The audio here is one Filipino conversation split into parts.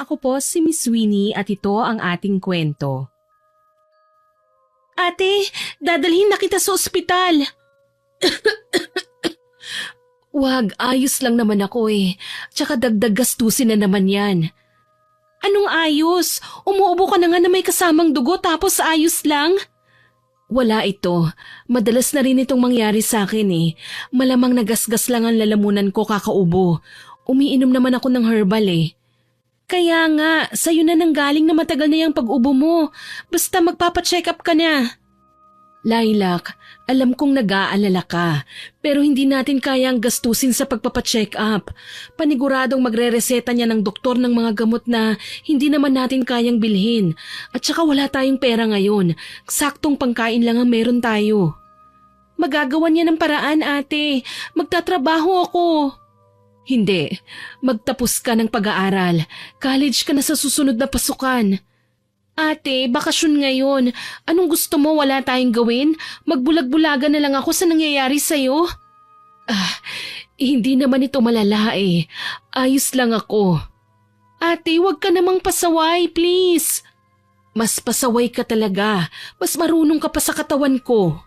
ako po si Miss Winnie at ito ang ating kwento. Ate, dadalhin na kita sa ospital. Wag, ayos lang naman ako eh. Tsaka dagdag gastusin na naman yan. Anong ayos? Umuubo ka na nga na may kasamang dugo tapos ayos lang? Wala ito. Madalas na rin itong mangyari sa akin eh. Malamang nagasgas lang ang lalamunan ko kakaubo. Umiinom naman ako ng herbal eh. Kaya nga, sa'yo na nanggaling na matagal na yung pag-ubo mo. Basta magpapacheck up ka na. Lilac, alam kong nag-aalala ka, pero hindi natin kayang gastusin sa pagpapacheck up. Paniguradong magre-reseta niya ng doktor ng mga gamot na hindi naman natin kayang bilhin. At saka wala tayong pera ngayon. Saktong pangkain lang ang meron tayo. Magagawa niya ng paraan, ate. Magtatrabaho ako. Hindi. Magtapos ka ng pag-aaral. College ka na sa susunod na pasukan. Ate, bakasyon ngayon. Anong gusto mo, wala tayong gawin? Magbulag-bulagan na lang ako sa nangyayari sa'yo? Hindi naman ito malala eh. Ayos lang ako. Ate, wag ka namang pasaway, please. Mas pasaway ka talaga. Mas marunong ka pa sa katawan ko.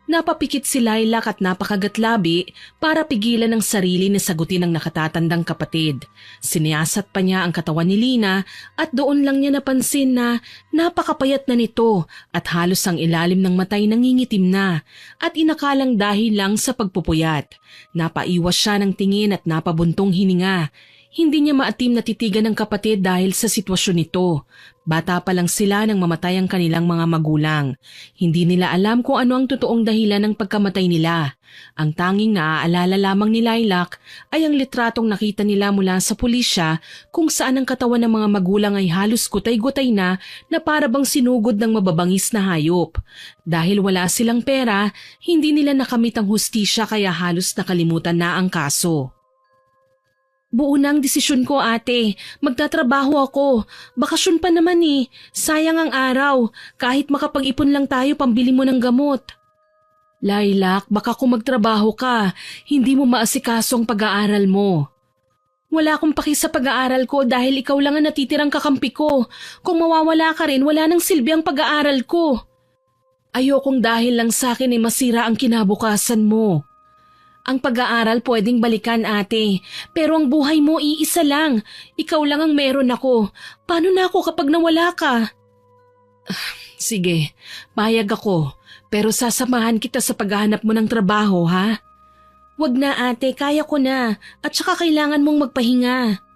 Napapikit si Lilac at napakagatlabi para pigilan ang sarili na sagutin ng nakatatandang kapatid. Siniyasat pa niya ang katawan ni Lina at doon lang niya napansin na napakapayat na nito at halos ang ilalim ng matay nangingitim na at inakalang dahil lang sa pagpupuyat. Napaiwas siya ng tingin at napabuntong hininga. Hindi niya maatim na titigan ng kapatid dahil sa sitwasyon nito. Bata pa lang sila nang mamatay ang kanilang mga magulang. Hindi nila alam kung ano ang totoong dahilan ng pagkamatay nila. Ang tanging naaalala lamang ni Lilac ay ang litratong nakita nila mula sa pulisya kung saan ang katawan ng mga magulang ay halos gutay-gutay na para bang sinugod ng mababangis na hayop. Dahil wala silang pera, hindi nila nakamit ang hustisya kaya halos nakalimutan na ang kaso. Buo na ang desisyon ko, ate. Magtatrabaho ako. Bakasyon pa naman eh. Sayang ang araw. Kahit makapag-ipon lang tayo pambili mo ng gamot. Lilac, baka kung magtrabaho ka, hindi mo maasikaso ang pag-aaral mo. Wala akong paki sa pag-aaral ko dahil ikaw lang ang natitirang kakampi ko. Kung mawawala ka rin, wala nang silbi ang pag-aaral ko. Ayokong dahil lang sa akin ay masira ang kinabukasan mo. Ang pag-aaral pwedeng balikan, ate. Pero ang buhay mo iisa lang. Ikaw lang ang meron ako. Paano na ako kapag nawala ka? Sige, payag ako. Pero sasamahan kita sa paghahanap mo ng trabaho, ha? Wag na, ate. Kaya ko na. At saka kailangan mong magpahinga.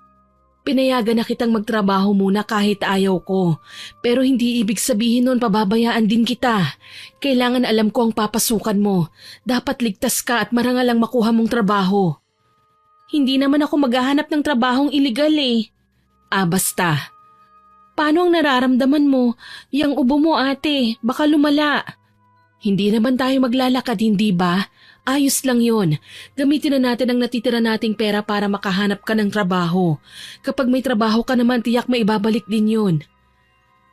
Pinayagan na kitang magtrabaho muna kahit ayaw ko. Pero hindi ibig sabihin nun pababayaan din kita. Kailangan alam ko ang papasukan mo. Dapat ligtas ka at marangal ang makuha mong trabaho. Hindi naman ako maghahanap ng trabahong iligal eh. Basta. Paano ang nararamdaman mo? Yang ubo mo, ate, baka lumala. Hindi naman tayo maglalakad, hindi ba? Ayos lang yon. Gamitin na natin ang natitira nating pera para makahanap ka ng trabaho. Kapag may trabaho ka naman, tiyak may ibabalik din yon.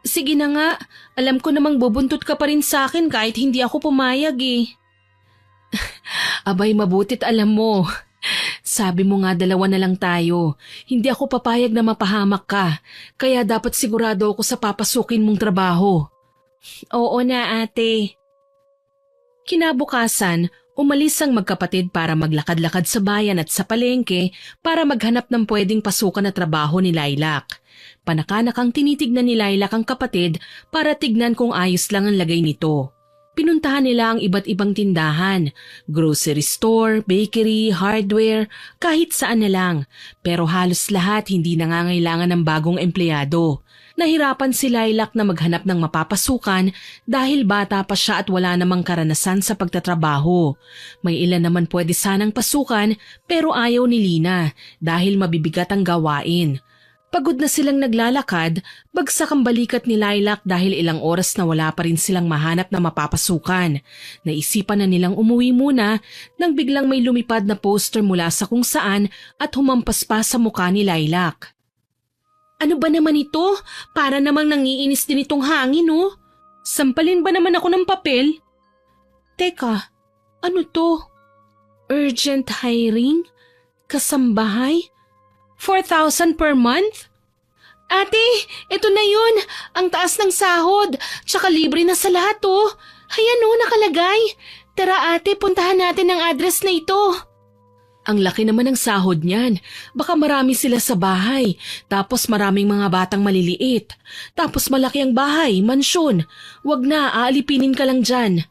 Sige na nga, alam ko namang bubuntot ka pa rin sa akin kahit hindi ako pumayag eh. Abay, mabutit alam mo. Sabi mo nga 2 na lang tayo. Hindi ako papayag na mapahamak ka, kaya dapat sigurado ako sa papasukin mong trabaho. Oo na, ate. Kinabukasan, umalis ang magkapatid para maglakad-lakad sa bayan at sa palengke para maghanap ng pwedeng pasukan na trabaho ni Lilac. Panakanakang tinitignan ni Lilac ang kapatid para tignan kung ayos lang ang lagay nito. Pinuntahan nila ang iba't ibang tindahan, grocery store, bakery, hardware, kahit saan na lang. Pero halos lahat hindi nangangailangan ng bagong empleyado. Nahirapan si Lilac na maghanap ng mapapasukan dahil bata pa siya at wala namang karanasan sa pagtatrabaho. May ilan naman pwede sanang pasukan pero ayaw ni Lina dahil mabibigat ang gawain. Pagod na silang naglalakad, bagsak ang balikat ni Lilac dahil ilang oras na wala pa rin silang mahanap na mapapasukan. Naisipan na nilang umuwi muna nang biglang may lumipad na poster mula sa kung saan at humampas pa sa mukha ni Lilac. Ano ba naman ito? Para namang nangiinis din itong hangin, oh. Sampalin ba naman ako ng papel? Teka, ano to? Urgent hiring? Kasambahay? 4,000 per month? Ate, ito na yun. Ang taas ng sahod. Tsaka libre na sa lahat oh. Ayan oh, nakalagay. Tara ate, puntahan natin ang address na ito. Ang laki naman ng sahod niyan. Baka marami sila sa bahay. Tapos maraming mga batang maliliit. Tapos malaki ang bahay, mansyon. Wag na, aalipinin ka lang dyan.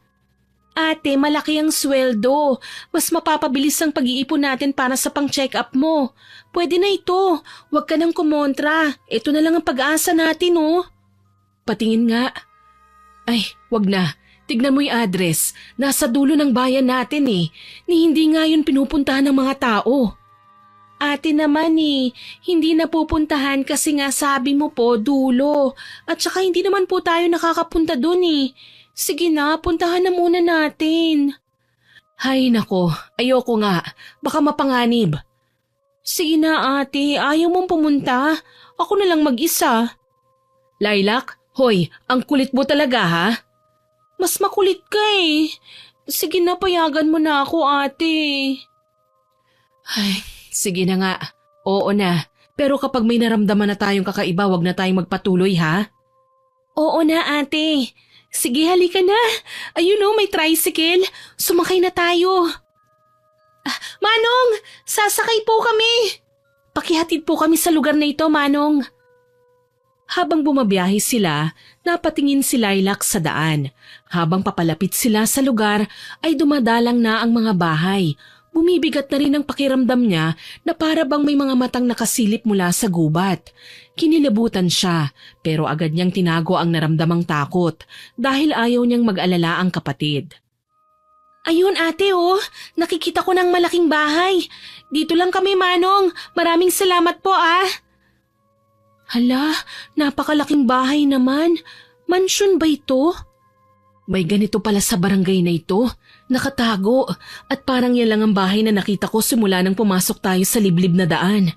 Ate, malaki ang sweldo. Mas mapapabilis ang pag-iipon natin para sa pang-check-up mo. Pwede na ito. Huwag ka nang kumontra. Ito na lang ang pag-asa natin, oh. Patingin nga. Ay, wag na. Tignan mo yung address. Nasa dulo ng bayan natin eh. Ni hindi nga yun pinupuntahan ng mga tao. Ate naman eh, hindi napupuntahan kasi nga sabi mo po dulo. At saka hindi naman po tayo nakakapunta dun eh. Sige na, puntahan na muna natin. Hay nako, ayoko nga. Baka mapanganib. Sige na ate, ayaw mong pumunta. Ako na lang mag-isa. Lilac, hoy, ang kulit mo talaga ha? Mas makulit ka eh. Sige na, payagan mo na ako ate. Ay, sige na nga. Oo na. Pero kapag may naramdaman na tayong kakaiba, wag na tayong magpatuloy ha? Oo na ate. Sige, halika na. Ayun oh, may tricycle. Sumakay na tayo. Manong, sasakay po kami. Pakihatid po kami sa lugar na ito, Manong. Habang bumabiyahe sila, napatingin si Lilac sa daan. Habang papalapit sila sa lugar, ay dumadalang na ang mga bahay. Bumibigat na rin ang pakiramdam niya na para bang may mga matang nakasilip mula sa gubat. Kinilabutan siya pero agad niyang tinago ang naramdamang takot dahil ayaw niyang mag-alala ang kapatid. Ayun ate oh, nakikita ko ng malaking bahay. Dito lang kami Manong, maraming salamat po ah. Hala, napakalaking bahay naman. Mansyon ba ito? May ganito pala sa barangay na ito. Nakatago at parang yan lang ang bahay na nakita ko simula nang pumasok tayo sa liblib na daan.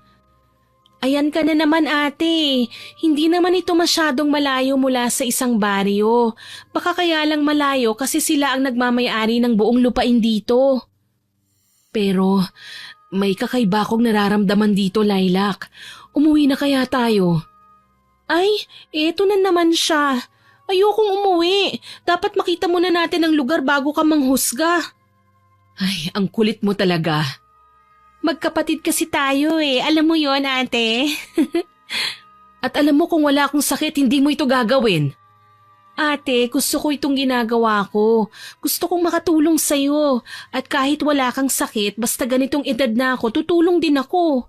Ayan ka na naman ate. Hindi naman ito masyadong malayo mula sa isang baryo. Baka kaya lang malayo kasi sila ang nagmamayari ng buong lupain dito. Pero may kakaiba akong nararamdaman dito, Lilac. Umuwi na kaya tayo? Ay, eto na naman siya. Ayokong umuwi. Dapat makita muna natin ang lugar bago ka manghusga. Ay, ang kulit mo talaga. Magkapatid kasi tayo eh. Alam mo yon ate. At alam mo kung wala akong sakit, hindi mo ito gagawin. Ate, gusto ko itong ginagawa ko. Gusto kong makatulong sa'yo. At kahit wala kang sakit, basta ganitong edad na ako, tutulong din ako.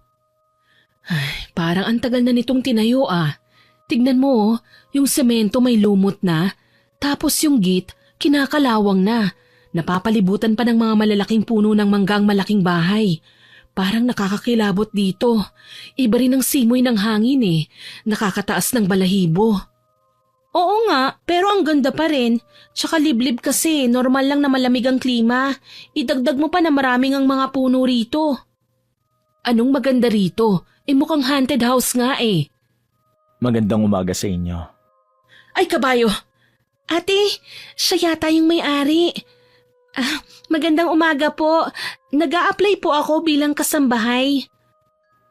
Ay, parang ang tagal na nitong tinayo ah. Tignan mo, yung semento may lumot na, tapos yung git, kinakalawang na. Napapalibutan pa ng mga malalaking puno ng manggang malaking bahay. Parang nakakakilabot dito. Iba rin ang simoy ng hangin eh. Nakakataas ng balahibo. Oo nga, pero ang ganda pa rin. Tsaka liblib kasi, normal lang na malamig ang klima. Idagdag mo pa na maraming ang mga puno rito. Anong maganda rito? Mukhang haunted house nga eh. Magandang umaga sa inyo. Ay, kabayo! Ate, siya yata yung may-ari. Magandang umaga po. Nag-a-apply po ako bilang kasambahay.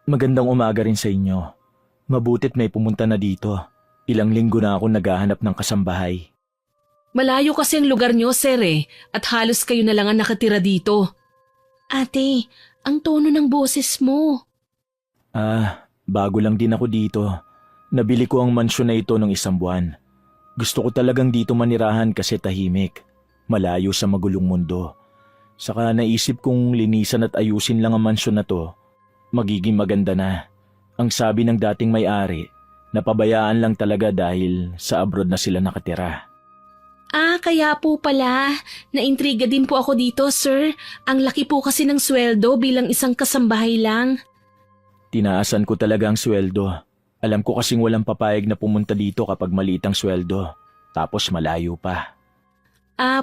Magandang umaga rin sa inyo. Mabutit may pumunta na dito. Ilang linggo na ako naghahanap ng kasambahay. Malayo kasi ang lugar niyo, sir eh. At halos kayo na lang ang nakatira dito. Ate, ang tono ng boses mo. Bago lang din ako dito. Nabili ko ang mansyon na ito ng 1 buwan. Gusto ko talagang dito manirahan kasi tahimik. Malayo sa magulong mundo. Saka naisip kong linisan at ayusin lang ang mansyon na to. Magiging maganda na. Ang sabi ng dating may-ari, napabayaan lang talaga dahil sa abroad na sila nakatira. Kaya po pala. Naintriga din po ako dito, sir. Ang laki po kasi ng sweldo bilang isang kasambahay lang. Tinaasan ko talaga ang sweldo. Alam ko kasing walang papayag na pumunta dito kapag maliit ang sweldo. Tapos malayo pa.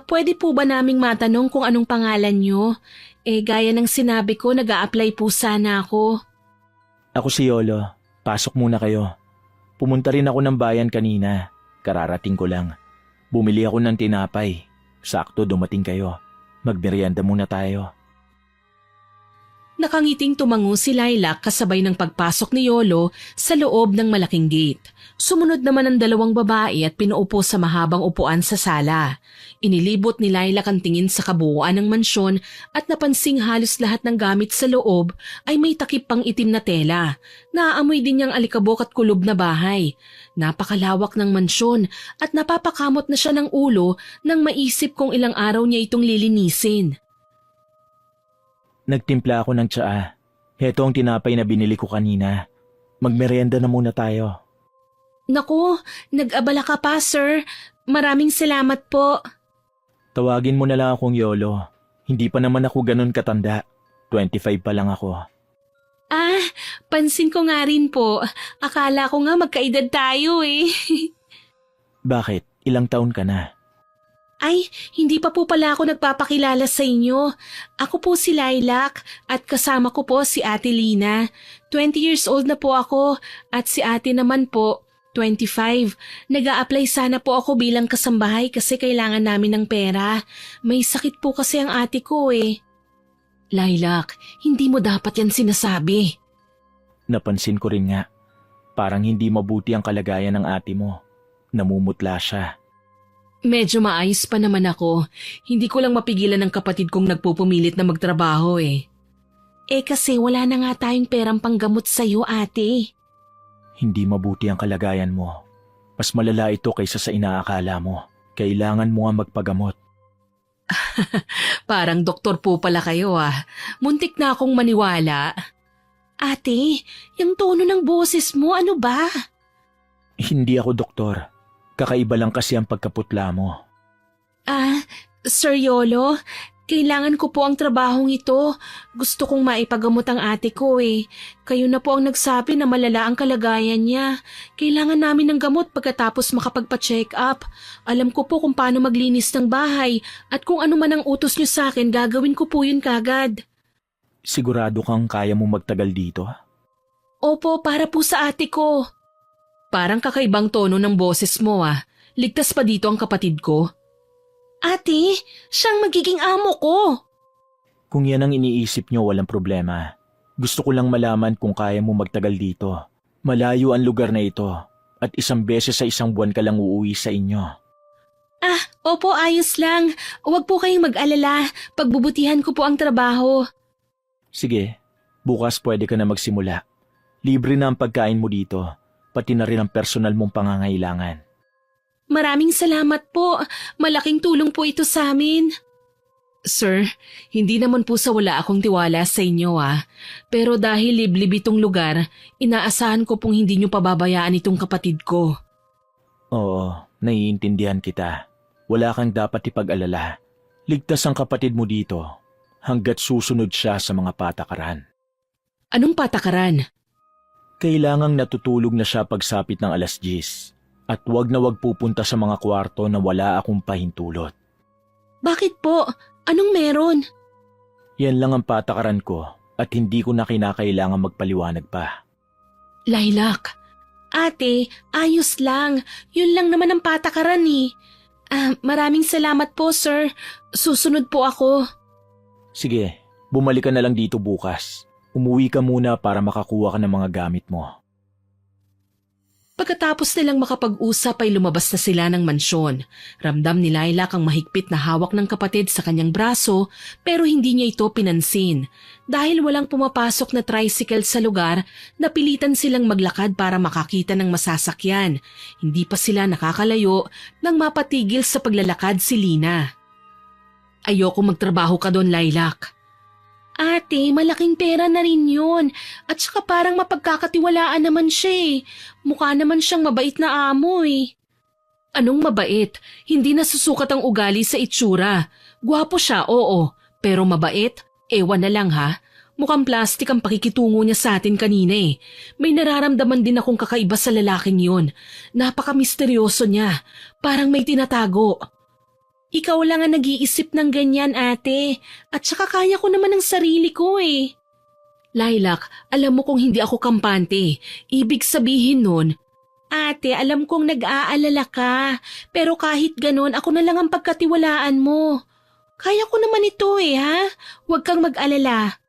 Pwede po ba naming matanong kung anong pangalan nyo? Gaya ng sinabi ko, nag-a-apply po sana ako. Ako si Yolo. Pasok muna kayo. Pumunta rin ako ng bayan kanina. Kararating ko lang. Bumili ako ng tinapay. Sakto dumating kayo. Magmerienda muna tayo. Nakangiting tumango si Lilac kasabay ng pagpasok ni Yolo sa loob ng malaking gate. Sumunod naman ang dalawang babae at pinaupo sa mahabang upuan sa sala. Inilibot ni Lilac ang tingin sa kabuuan ng mansyon at napansing halos lahat ng gamit sa loob ay may takip pang itim na tela. Naaamoy din niyang alikabok at kulob na bahay. Napakalawak ng mansyon at napapakamot na siya ng ulo nang maisip kung ilang araw niya itong lilinisin. Nagtimpla ako ng tsaa. Heto ang tinapay na binili ko kanina. Magmerienda na muna tayo. Naku, nag-abala ka pa, sir. Maraming salamat po. Tawagin mo na lang akong Yolo. Hindi pa naman ako ganun katanda. 25 pa lang ako. Ah, pansin ko nga rin po. Akala ko nga magkaedad tayo eh. Bakit? Ilang taon ka na? Ay, hindi pa po pala ako nagpapakilala sa inyo. Ako po si Lilac at kasama ko po si Ate Lina. 20 years old na po ako at si ate naman po, 25. Nag-a-apply sana po ako bilang kasambahay kasi kailangan namin ng pera. May sakit po kasi ang ate ko eh. Lilac, hindi mo dapat yan sinasabi. Napansin ko rin nga. Parang hindi mabuti ang kalagayan ng ate mo. Namumutla siya. Medyo maayos pa naman ako. Hindi ko lang mapigilan ng kapatid kong nagpupumilit na magtrabaho eh. Eh kasi wala na nga tayong perang panggamot sa'yo, ate. Hindi mabuti ang kalagayan mo. Mas malala ito kaysa sa inaakala mo. Kailangan mo nga magpagamot. Parang doktor po pala kayo ah. Muntik na akong maniwala. Ate, yung tono ng boses mo, ano ba? Hindi ako doktor. Kakaiba lang kasi ang pagkaputla mo. Ah, Sir Yolo, kailangan ko po ang trabahong ito. Gusto kong maipagamot ang ate ko eh. Kayo na po ang nagsabi na malala ang kalagayan niya. Kailangan namin ng gamot pagkatapos makapagpa-check up. Alam ko po kung paano maglinis ng bahay at kung ano man ang utos niyo sa akin, gagawin ko po yun kagad. Sigurado kang kaya mo magtagal dito? Opo, para po sa ate ko. Parang kakaibang tono ng boses mo ah. Ligtas pa dito ang kapatid ko. Ate, siyang magiging amo ko. Kung yan ang iniisip nyo, walang problema. Gusto ko lang malaman kung kaya mo magtagal dito. Malayo ang lugar na ito at isang beses sa isang buwan ka lang uuwi sa inyo. Ah, opo, ayos lang. Huwag po kayong mag-alala. Pagbubutihan ko po ang trabaho. Sige, bukas pwede ka na magsimula. Libre na ang pagkain mo dito, pati na rin ang personal mong pangangailangan. Maraming salamat po. Malaking tulong po ito sa amin. Sir, hindi naman po sa wala akong tiwala sa inyo ah. Pero dahil liblib itong lugar, inaasahan ko pong hindi nyo pababayaan itong kapatid ko. Oo, naiintindihan kita. Wala kang dapat ipag-alala. Ligtas ang kapatid mo dito hanggat susunod siya sa mga patakaran. Anong patakaran? Kailangang natutulog na siya pagsapit ng 10:00 at wag na wag pupunta sa mga kwarto na wala akong pahintulot. Bakit po? Anong meron? Yan lang ang patakaran ko at hindi ko na kinakailangan magpaliwanag pa. Lilac, ate, ayos lang. Yun lang naman ang patakaran eh. Maraming salamat po sir. Susunod po ako. Sige, bumalik ka na lang dito bukas. Umuwi ka muna para makakuha ka ng mga gamit mo. Pagkatapos nilang makapag-usap ay lumabas na sila ng mansyon. Ramdam ni Lilac ang mahigpit na hawak ng kapatid sa kanyang braso pero hindi niya ito pinansin. Dahil walang pumapasok na tricycle sa lugar, napilitan silang maglakad para makakita ng masasakyan. Hindi pa sila nakakalayo nang mapatigil sa paglalakad si Lina. Ayoko magtrabaho ka doon, Lilac. Ate, malaking pera na rin yun. At saka parang mapagkakatiwalaan naman siya eh. Mukha naman siyang mabait na amo eh. Anong mabait? Hindi nasusukat ang ugali sa itsura. Gwapo siya, oo. Pero mabait? Ewan na lang ha. Mukhang plastic ang pakikitungo niya sa atin kanina eh. May nararamdaman din akong kakaiba sa lalaking yun. Napaka-misteryoso niya. Parang may tinatago. Ikaw lang ang nag-iisip ng ganyan, ate. At saka kaya ko naman ang sarili ko eh. Lilac, alam mo kung hindi ako kampante. Ibig sabihin nun, ate, alam kong nag-aalala ka. Pero kahit ganon, ako na lang ang pagkatiwalaan mo. Kaya ko naman ito eh, ha? Huwag kang mag-alala.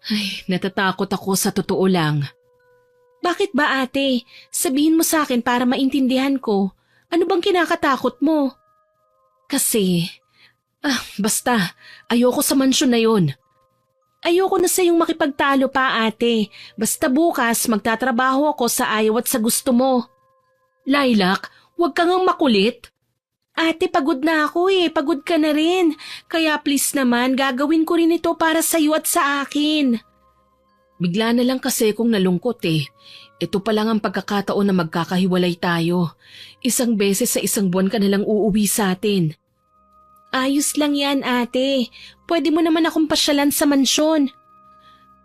Ay, natatakot ako sa totoo lang. Bakit ba ate? Sabihin mo sa akin para maintindihan ko. Ano bang kinakatakot mo? Kasi, basta, ayoko sa mansyon na yon. Ayoko na sa iyong makipagtalo pa ate. Basta bukas magtatrabaho ako sa ayaw at sa gusto mo. Lilac, huwag kang makulit. Ate, pagod na ako pagod ka na rin. Kaya please naman, gagawin ko rin ito para sa iyo at sa akin. Bigla na lang kasi kung nalungkot Ito pa lang ang pagkakataon na magkakahiwalay tayo. Isang beses sa isang buwan ka nalang uuwi sa atin. Ayos lang yan ate. Pwede mo naman akong pasyalan sa mansyon.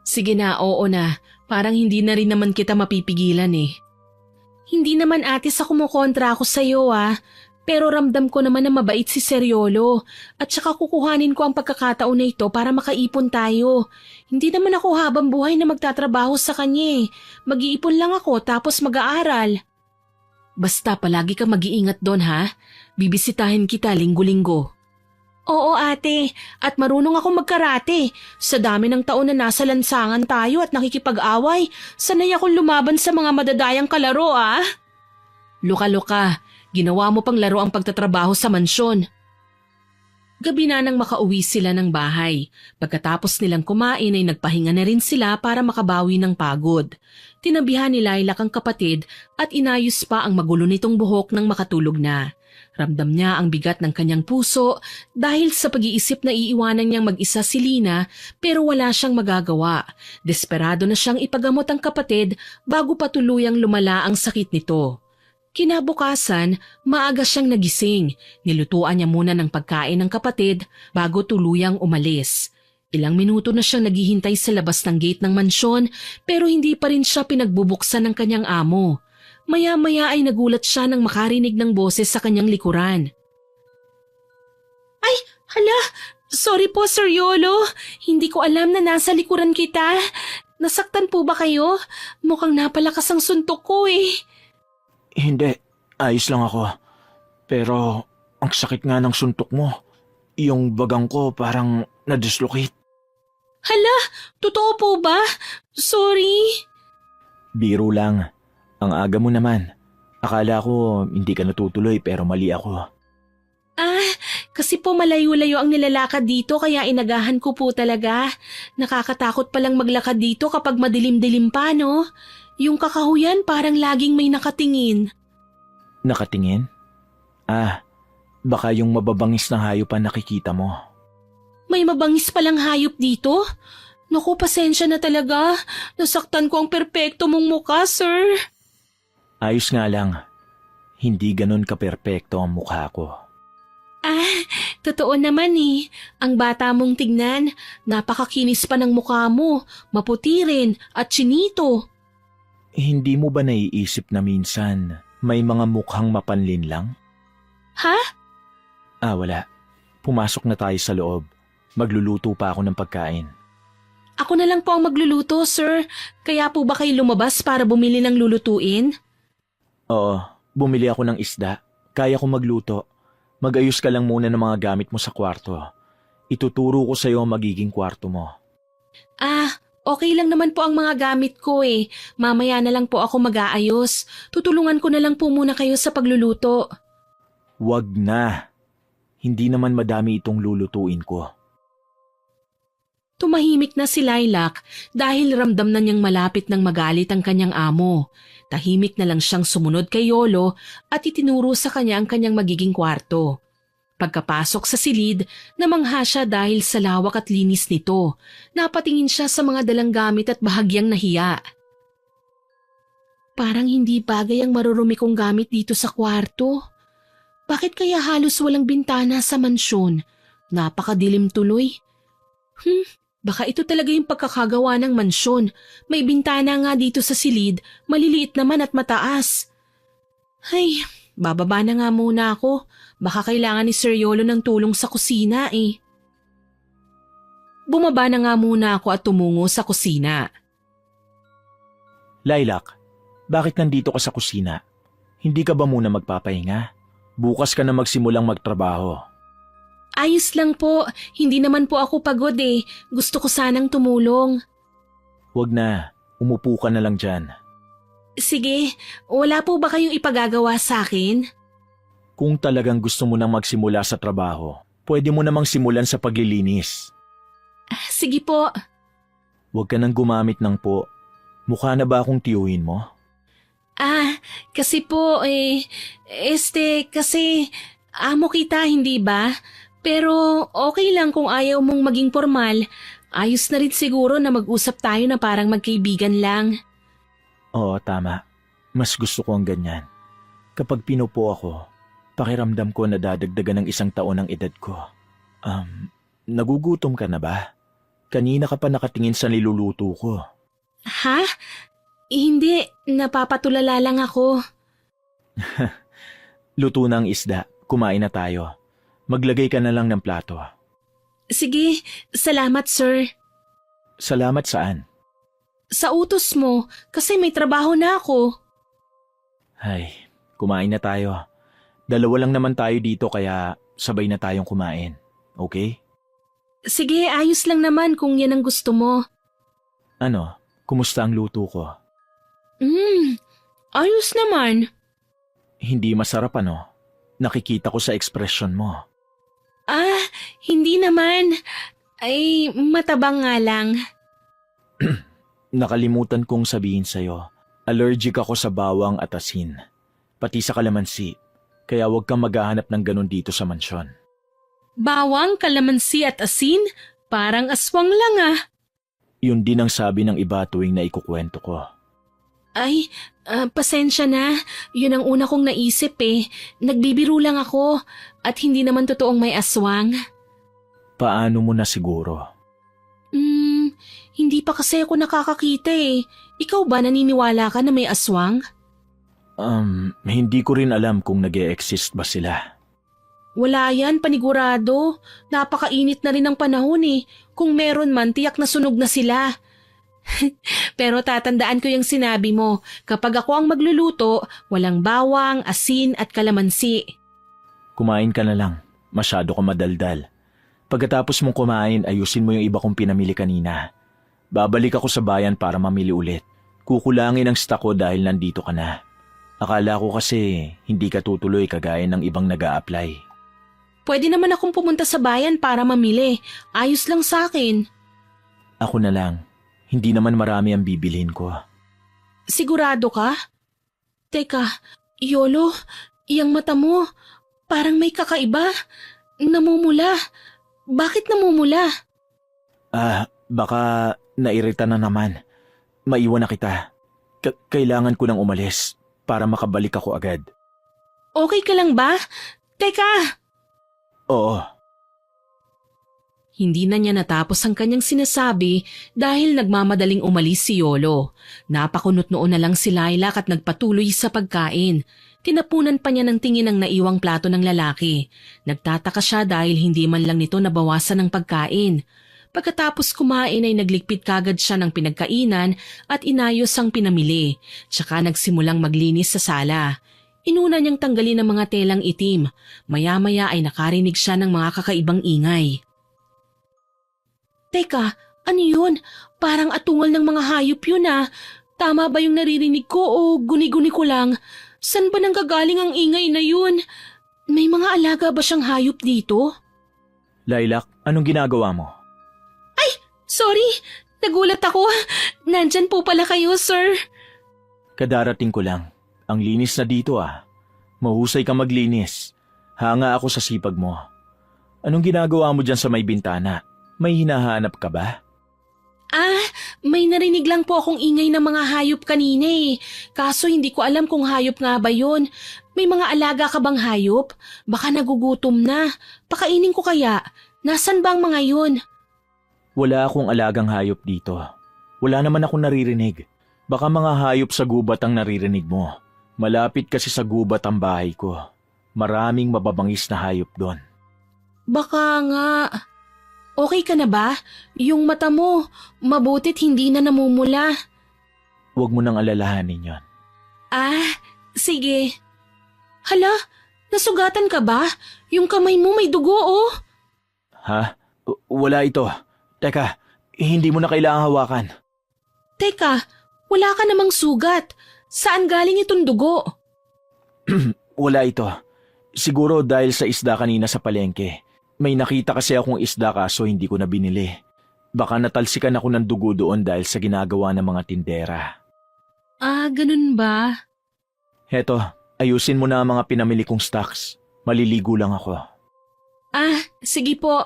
Sige na, oo na. Parang hindi na rin naman kita mapipigilan Hindi naman ate sa kumukontra ako sa iyo Pero ramdam ko naman na mabait si Seriolo at saka kukuhanin ko ang pagkakataon na ito para makaipon tayo. Hindi naman ako habang buhay na magtatrabaho sa kanya Mag-iipon lang ako tapos mag-aaral. Basta palagi ka mag-iingat doon Bibisitahin kita linggo-linggo. Oo ate, at marunong ako magkarate. Sa dami ng taon na nasa lansangan tayo at nakikipag-away, sanay akong lumaban sa mga madadayang kalaro Luka-luka. Ginawa mo pang laro ang pagtatrabaho sa mansyon. Gabi na nang makauwi sila ng bahay. Pagkatapos nilang kumain ay nagpahinga na rin sila para makabawi ng pagod. Tinabihan ni Lilac ang kapatid at inayos pa ang magulo nitong buhok nang makatulog na. Ramdam niya ang bigat ng kanyang puso dahil sa pag-iisip na iiwanan niyang mag-isa si Lina pero wala siyang magagawa. Desperado na siyang ipagamot ang kapatid bago pa tuluyang lumala ang sakit nito. Kinabukasan, maaga siyang nagising. Nilutuan niya muna ng pagkain ng kapatid bago tuluyang umalis. Ilang minuto na siyang naghihintay sa labas ng gate ng mansyon pero hindi pa rin siya pinagbubuksan ng kanyang amo. Maya-maya ay nagulat siya nang makarinig ng boses sa kanyang likuran. Ay, hala! Sorry po, Sir Yolo. Hindi ko alam na nasa likuran kita. Nasaktan po ba kayo? Mukhang napalakas ang suntok ko Hindi, ayos lang ako. Pero ang sakit nga ng suntok mo. Yung bagang ko parang na-dislocate. Hala, totoo po ba? Sorry. Biro lang. Ang aga mo naman. Akala ko hindi ka natutuloy pero mali ako. Kasi po malayo-layo ang nilalakad dito kaya inagahan ko po talaga. Nakakatakot palang maglakad dito kapag madilim-dilim pa, no? Yung kakahuyan parang laging may nakatingin. Nakatingin? Baka yung mababangis na hayop ang nakikita mo. May mabangis palang hayop dito? Naku, pasensya na talaga. Nasaktan ko ang perpekto mong mukha, sir. Ayos nga lang. Hindi ganon ka-perpekto ang mukha ko. Totoo naman Ang bata mong tignan, napakakinis pa ng mukha mo, maputi rin at chinito. Hindi mo ba naiisip na minsan may mga mukhang mapanlin lang? Ha? Wala. Pumasok na tayo sa loob. Magluluto pa ako ng pagkain. Ako na lang po ang magluluto, sir. Kaya po ba kayo lumabas para bumili ng lulutuin? Oo, bumili ako ng isda. Kaya ko magluto. Mag-ayos ka lang muna ng mga gamit mo sa kwarto. Ituturo ko sa'yo ang magiging kwarto mo. Okay lang naman po ang mga gamit ko Mamaya na lang po ako mag-aayos. Tutulungan ko na lang po muna kayo sa pagluluto. Wag na. Hindi naman madami itong lulutuin ko. Tumahimik na si Lilac dahil ramdam na niyang malapit ng magalit ang kanyang amo. Tahimik na lang siyang sumunod kay Yolo at itinuro sa kanya ang kanyang magiging kwarto. Pagkapasok sa silid, namangha siya dahil sa lawak at linis nito. Napatingin siya sa mga dalang gamit at bahagyang nahiya. Parang hindi bagay ang marurumi kong gamit dito sa kwarto. Bakit kaya halos walang bintana sa mansyon? Napakadilim tuloy. Baka ito talaga yung pagkakagawa ng mansyon. May bintana nga dito sa silid, maliliit naman at mataas. Ay, bababa na nga muna ako. Baka kailangan ni Sir Yolo ng tulong sa kusina Bumaba na nga muna ako at tumungo sa kusina. Lilac, bakit nandito ka sa kusina? Hindi ka ba muna magpapahinga? Bukas ka na magsimulang magtrabaho. Ayos lang po, hindi naman po ako pagod Gusto ko sanang tumulong. Wag na, umupo ka na lang dyan. Sige, wala po ba kayong ipagagawa sa akin? Kung talagang gusto mo nang magsimula sa trabaho, pwede mo namang simulan sa paglilinis. Sige po. Huwag ka nang gumamit ng po. Mukha na ba akong tiyuhin mo? Kasi po, kasi amo kita, hindi ba? Pero okay lang kung ayaw mong maging formal. Ayos na rin siguro na mag-usap tayo na parang magkaibigan lang. Oo, tama. Mas gusto ko ang ganyan. Kapag pinupo ako, pakiramdam ko na dadagdagan ng 1 taon ang edad ko. Nagugutom ka na ba? Kanina ka pa nakatingin sa niluluto ko. Ha? Hindi, napapatulala lang ako. Luto na ang isda, kumain na tayo. Maglagay ka na lang ng plato. Sige, salamat sir. Salamat saan? Sa utos mo, kasi may trabaho na ako. Ay, kumain na tayo. 2 lang naman tayo dito kaya sabay na tayong kumain. Okay? Sige, ayos lang naman kung yan ang gusto mo. Ano, kumusta ang luto ko? Ayos naman. Hindi masarap ano? Nakikita ko sa ekspresyon mo. Hindi naman. Ay, matabang nga lang. Nakalimutan kong sabihin sa'yo, allergic ako sa bawang at asin. Pati sa kalamansi. Kaya huwag kang maghahanap ng ganun dito sa mansyon. Bawang, kalamansi at asin? Parang aswang lang Yun din ang sabi ng iba tuwing naikukwento ko. Ay, pasensya na. Yun ang una kong naisip Nagbibiro lang ako at hindi naman totoong may aswang. Paano mo na siguro? Hindi pa kasi ako nakakakita Ikaw ba naniniwala ka na may aswang? Hindi ko rin alam kung nag-e-exist ba sila. Wala yan, panigurado. Napakainit na rin ang panahon Kung meron man, tiyak na sunog na sila. Pero tatandaan ko yung sinabi mo, kapag ako ang magluluto, walang bawang, asin at kalamansi. Kumain ka na lang. Masyado ka madaldal. Pagkatapos mong kumain, ayusin mo yung iba kong pinamili kanina. Babalik ako sa bayan para mamili ulit. Kukulangin ang stock ko dahil nandito ka na. Akala ko kasi hindi ka tutuloy kagaya ng ibang nag-a-apply. Pwede naman akong pumunta sa bayan para mamili. Ayos lang sa akin. Ako na lang. Hindi naman marami ang bibilhin ko. Sigurado ka? Teka, Yolo, iyang mata mo, parang may kakaiba. Namumula. Bakit namumula? Baka nairita na naman. Maiwan na kita. Kailangan ko nang umalis para makabalik ako agad. Okay ka lang ba? Teka! Oo. Hindi na niya natapos ang kanyang sinasabi dahil nagmamadaling umalis si Yolo. Napakunot noon na lang si Lilac at nagpatuloy sa pagkain. Tinapunan pa niya ng tingin ang naiwang plato ng lalaki. Nagtataka siya dahil hindi man lang nito nabawasan ng pagkain. Pagkatapos kumain ay nagligpit kagad siya ng pinagkainan at inayos ang pinamili. Tsaka nagsimulang maglinis sa sala. Inuna niyang tanggalin ang mga telang itim. Maya-maya ay nakarinig siya ng mga kakaibang ingay. Teka, ano yun? Parang atungal ng mga hayop yun Tama ba yung naririnig ko o guni-guni ko lang? San ba nanggagaling ang ingay na yun? May mga alaga ba siyang hayop dito? Lilac, anong ginagawa mo? Sorry, nagulat ako. Nandyan po pala kayo, sir. Kadarating ko lang. Ang linis na dito Mahusay ka maglinis. Hanga ako sa sipag mo. Anong ginagawa mo dyan sa may bintana? May hinahanap ka ba? May narinig lang po akong ingay ng mga hayop kanina Kaso hindi ko alam kung hayop nga ba yun. May mga alaga ka bang hayop? Baka nagugutom na. Pakainin ko kaya. Nasaan ba ang mga yun? Wala akong alagang hayop dito. Wala naman akong naririnig. Baka mga hayop sa gubat ang naririnig mo. Malapit kasi sa gubat ang bahay ko. Maraming mababangis na hayop doon. Baka nga. Okay ka na ba? Yung mata mo, mabutit hindi na namumula. Huwag mo nang alalahanin yon. Sige. Hala, nasugatan ka ba? Yung kamay mo may dugo Ha? Wala ito. Teka, hindi mo na kailangang hawakan. Teka, wala ka namang sugat. Saan galing itong dugo? Wala ito. Siguro dahil sa isda kanina sa palengke. May nakita kasi akong isda kaso hindi ko na binili. Baka natalsikan ako ng dugo doon dahil sa ginagawa ng mga tindera. Ah, ganun ba? Heto, ayusin mo na ang mga pinamili kong stocks. Maliligo lang ako. Ah, sige po.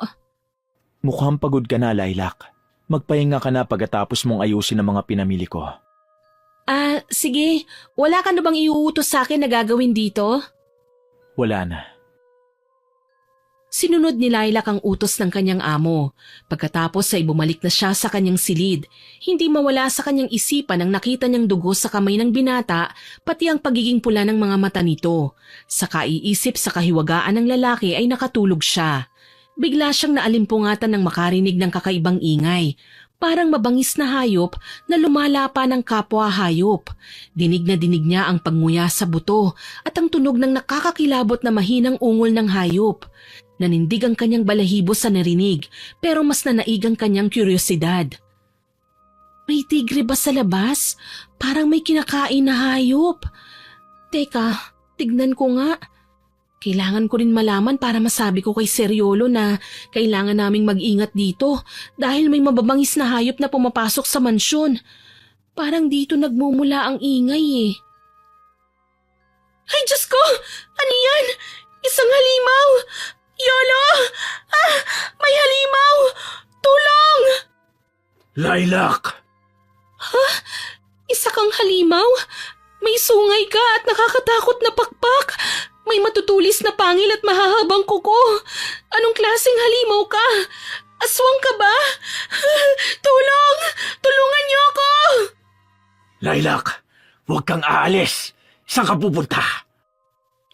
Mukhang pagod ka na, Lilac. Magpahinga ka na pagkatapos mong ayusin ang mga pinamili ko. Ah, sige. Wala ka na bang iuutos sa akin na gagawin dito? Wala na. Sinunod ni Lilac ang utos ng kanyang amo. Pagkatapos ay bumalik na siya sa kanyang silid. Hindi mawala sa kanyang isipan ang nakita niyang dugo sa kamay ng binata, pati ang pagiging pula ng mga mata nito. Sa kaiisip sa kahiwagaan ng lalaki ay nakatulog siya. Bigla siyang naalimpungatan ng makarinig ng kakaibang ingay. Parang mabangis na hayop na lumalapa ng kapwa hayop. Dinig na dinig niya ang panguya sa buto at ang tunog ng nakakakilabot na mahinang ungol ng hayop. Nanindig ang kanyang balahibo sa narinig pero mas nanaig ang kanyang kuryosidad. May tigre ba sa labas? Parang may kinakain na hayop. Teka, tignan ko nga. Kailangan ko rin malaman para masabi ko kay Seriolo na kailangan naming mag-ingat dito dahil may mababangis na hayop na pumapasok sa mansyon. Parang dito nagmumula ang ingay eh. Ay, Diyos ko! Ano yan? Isang halimaw! Yolo! Ah! May halimaw! Tulong! Lilac! Isa kang halimaw? May sungay ka at nakakatakot na pakpak. May matutulis na pangil at mahahabang kuko. Anong klaseng halimaw ka? Aswang ka ba? Tulong! Tulungan niyo ako! Lilac, huwag kang aalis. Saan ka pupunta?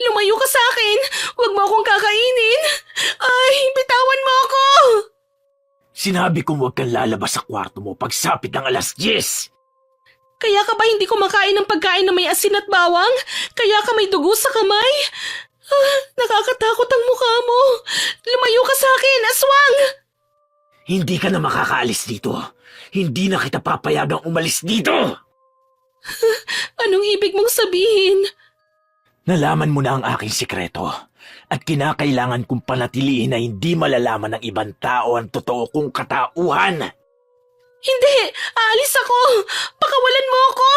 Lumayo ka sa akin! Huwag mo akong kakainin! Ay, bitawan mo ako! Sinabi kong huwag kang lalabas sa kwarto mo pagsapit ng 10:00. Kaya ka ba hindi kumakain ng pagkain na may asin at bawang? Kaya ka may dugo sa kamay? Ah, nakakatakot ang mukha mo. Lumayo ka sa akin, aswang! Hindi ka na makakaalis dito. Hindi na kita papayagang umalis dito. Anong ibig mong sabihin? Nalaman mo na ang aking sikreto at kinakailangan kong panatilihin na hindi malalaman ng ibang tao ang totoo kong katauhan. Hindi! Aalis ako! Pakawalan mo ako!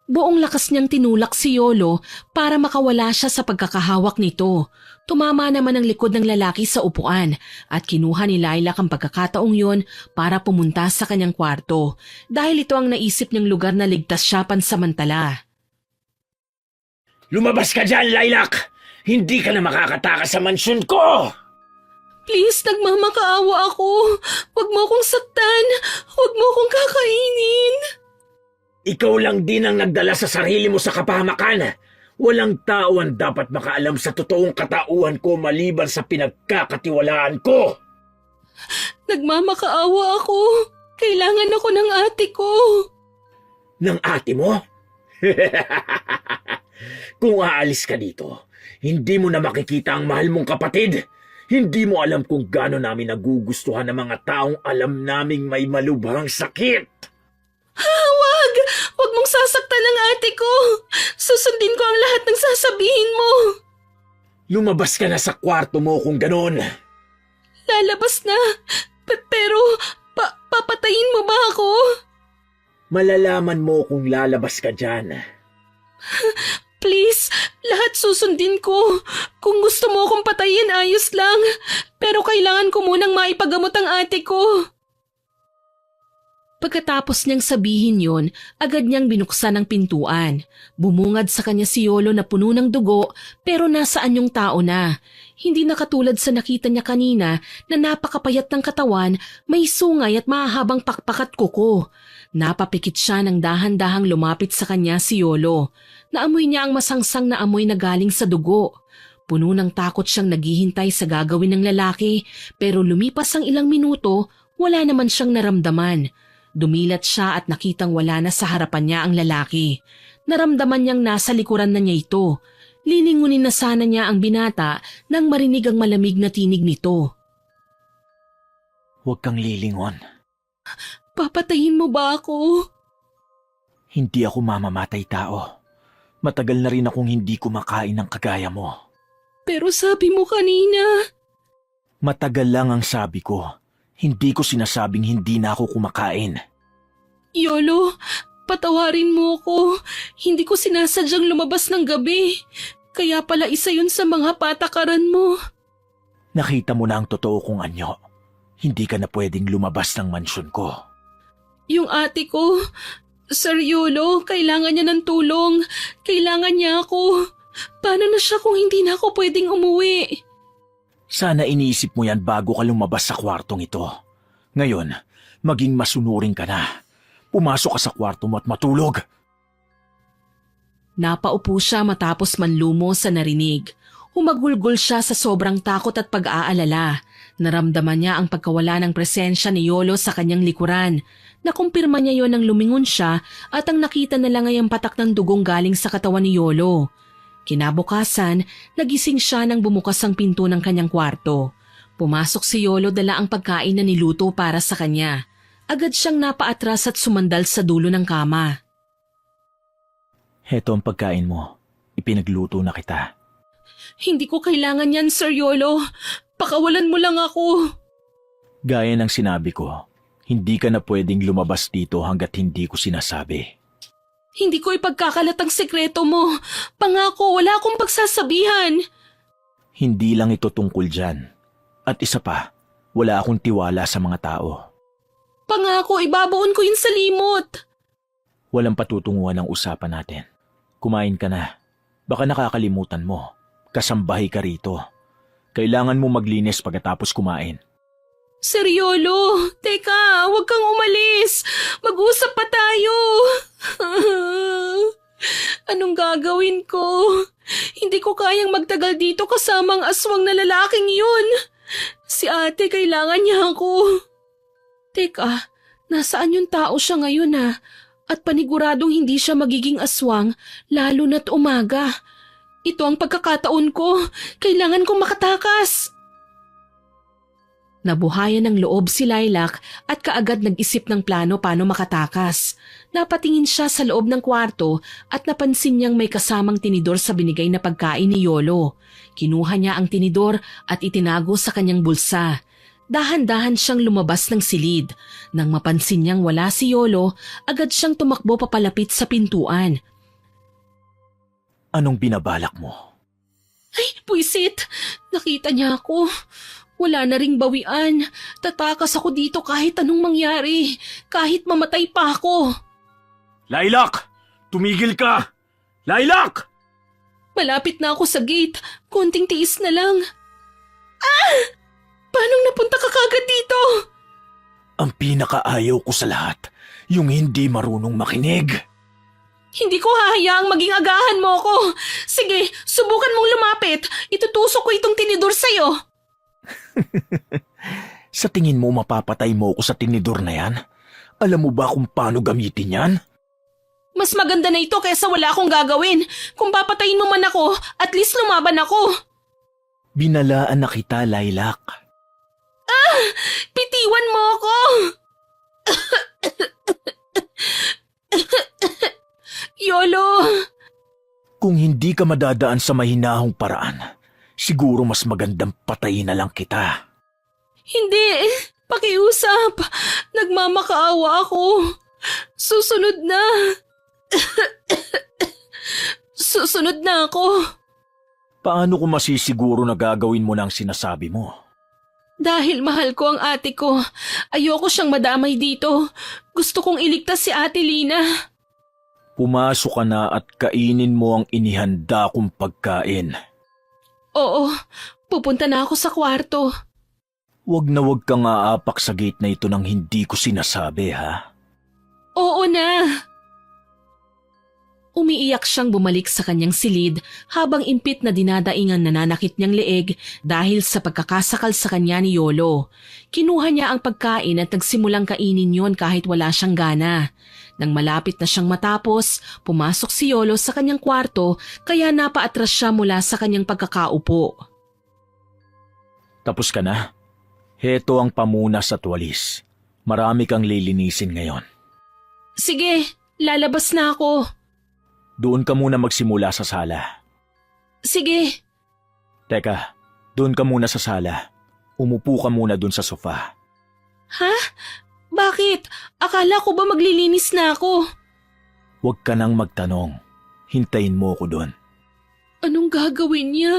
Buong lakas niyang tinulak si Yolo para makawala siya sa pagkakahawak nito. Tumama naman ang likod ng lalaki sa upuan at kinuha ni Lilac ang pagkakataong yon para pumunta sa kanyang kwarto dahil ito ang naisip niyang lugar na ligtas siya pansamantala. Lumabas ka dyan, Lilac! Hindi ka na makakatakas sa mansyon ko! Please, nagmamakaawa ako. Huwag mo akong saktan. Huwag mo akong kakainin. Ikaw lang din ang nagdala sa sarili mo sa kapahamakan. Walang tao ang dapat makaalam sa totoong katauhan ko maliban sa pinagkakatiwalaan ko. Nagmamakaawa ako. Kailangan ako ng ate ko. Ng ate mo? Kung aalis ka dito, hindi mo na makikita ang mahal mong kapatid. Hindi mo alam kung gaano namin nagugustuhan ng mga taong alam naming may malubhang sakit. Wag! Wag mong sasaktan ang ate ko. Susundin ko ang lahat ng sasabihin mo. Lumabas ka na sa kwarto mo kung ganon. Lalabas na. Pero, papatayin mo ba ako? Malalaman mo kung lalabas ka dyan. Please, lahat susundin ko. Kung gusto mo akong patayin, ayos lang. Pero kailangan ko munang maipagamot ang ate ko. Pagkatapos niyang sabihin yon, agad niyang binuksan ang pintuan. Bumungad sa kanya si Yolo na puno ng dugo pero nasaan yung tao na. Hindi na katulad sa nakita niya kanina na napakapayat ng katawan, may sungay at mahahabang pakpak at kuko. Napapikit siya nang dahan-dahang lumapit sa kanya si Yolo. Naamoy niya ang masangsang na amoy na galing sa dugo. Puno ng takot siyang naghihintay sa gagawin ng lalaki pero lumipas ang ilang minuto, wala naman siyang naramdaman. Dumilat siya at nakitang wala na sa harapan niya ang lalaki. Naramdaman niyang nasa likuran na niya ito. Lilingunin na sana niya ang binata nang marinig ang malamig na tinig nito. Huwag kang lilingon. Papatayin mo ba ako? Hindi ako mamamatay tao. Matagal na rin akong hindi kumakain ng kagaya mo. Pero sabi mo kanina. Matagal lang ang sabi ko. Hindi ko sinasabing hindi na ako kumakain. Yolo, patawarin mo ko. Hindi ko sinasadyang lumabas ng gabi. Kaya pala isa yun sa mga patakaran mo. Nakita mo na ang totoo kong anyo. Hindi ka na pwedeng lumabas ng mansyon ko. Yung ate ko, Sir Yolo, kailangan niya ng tulong. Kailangan niya ako. Paano na siya kung hindi na ako pwedeng umuwi? Sana iniisip mo yan bago ka lumabas sa kwartong ito. Ngayon, maging masunurin ka na. Pumasok ka sa kwarto mo at matulog. Napaupo siya matapos manlumo sa narinig. Humagulgol siya sa sobrang takot at pag-aalala. Naramdaman niya ang pagkawala ng presensya ni Yolo sa kanyang likuran. Nakumpirma niya yon nang lumingon siya at ang nakita na lang ay ang patak ng dugong galing sa katawan ni Yolo. Kinabukasan, nagising siya nang bumukas ang pinto ng kanyang kwarto. Pumasok si Yolo dala ang pagkain na niluto para sa kanya. Agad siyang napaatras at sumandal sa dulo ng kama. Heto ang pagkain mo. Ipinagluto na kita. Hindi ko kailangan yan, Sir Yolo. Pakawalan mo lang ako. Gaya ng sinabi ko, hindi ka na pwedeng lumabas dito hanggat hindi ko sinasabi. Hindi ko ipagkakalat ang sekreto mo. Pangako, wala akong pagsasabihan. Hindi lang ito tungkol dyan. At isa pa, wala akong tiwala sa mga tao. Pangako, ibabaon ko yun sa limot. Walang patutunguhan ang usapan natin. Kumain ka na. Baka nakakalimutan mo. Kasambahay ka rito. Kailangan mo maglinis pagkatapos kumain. Sir Yolo, teka, huwag kang umalis. Mag-usap pa tayo. Anong gagawin ko? Hindi ko kayang magtagal dito kasama ang aswang na lalaking yun. Si ate, kailangan niya ako. Teka, nasaan yung tao siya ngayon At paniguradong hindi siya magiging aswang lalo na't umaga. Ito ang pagkakataon ko. Kailangan kong makatakas. Nabuhayan ng loob si Lilac at kaagad nag-isip ng plano paano makatakas. Napatingin siya sa loob ng kwarto at napansin niyang may kasamang tinidor sa binigay na pagkain ni Yolo. Kinuha niya ang tinidor at itinago sa kanyang bulsa. Dahan-dahan siyang lumabas ng silid. Nang mapansin niyang wala si Yolo, agad siyang tumakbo papalapit sa pintuan. Anong binabalak mo? Ay, puwisit! Nakita niya ako. Wala na ring bawian. Tatakas ako dito kahit anong mangyari. Kahit mamatay pa ako. Lilac! Tumigil ka! Lilac! Malapit na ako sa gate. Konting tiis na lang. Paano napunta ka kagad dito? Ang pinakaayaw ko sa lahat, yung hindi marunong makinig. Hindi ko hahayaang maging agahan mo ko. Sige, subukan mong lumapit. Itutusok ko itong tinidor sa'yo. Sa tingin mo mapapatay mo ako sa tinidor na yan? Alam mo ba kung paano gamitin yan? Mas maganda na ito kaysa wala akong gagawin. Kung papatayin mo man ako, at least lumaban ako. Binalaan na kita, Lilac. Bitiwan mo ako! Yolo! Kung hindi ka madadaan sa mahinahong paraan, siguro mas magandang patayin na lang kita. Hindi! Pakiusap! Nagmamakaawa ako! Susunod na! Susunod na ako! Paano ko masisiguro na gagawin mo na ang sinasabi mo? Dahil mahal ko ang ate ko, ayoko siyang madamay dito. Gusto kong iligtas si Ate Lina. Pumasok ka na at kainin mo ang inihanda kong pagkain. Oo, pupunta na ako sa kwarto. Wag kang aapak sa gate na ito nang hindi ko sinasabi, ha? Oo na. Umiiyak siyang bumalik sa kanyang silid habang impit na dinadaingan nananakit niyang leeg dahil sa pagkakasakal sa kanya ni Yolo. Kinuha niya ang pagkain at nagsimulang kainin yon kahit wala siyang gana. Nang malapit na siyang matapos, pumasok si Yolo sa kanyang kwarto kaya napaatras siya mula sa kanyang pagkakaupo. Tapos ka na? Heto ang pamunas at walis. Marami kang lilinisin ngayon. Sige, lalabas na ako. Doon ka muna magsimula sa sala. Sige. Teka, doon ka muna sa sala. Umupo ka muna doon sa sofa. Ha? Bakit? Akala ko ba maglilinis na ako? Huwag ka nang magtanong. Hintayin mo ko doon. Anong gagawin niya?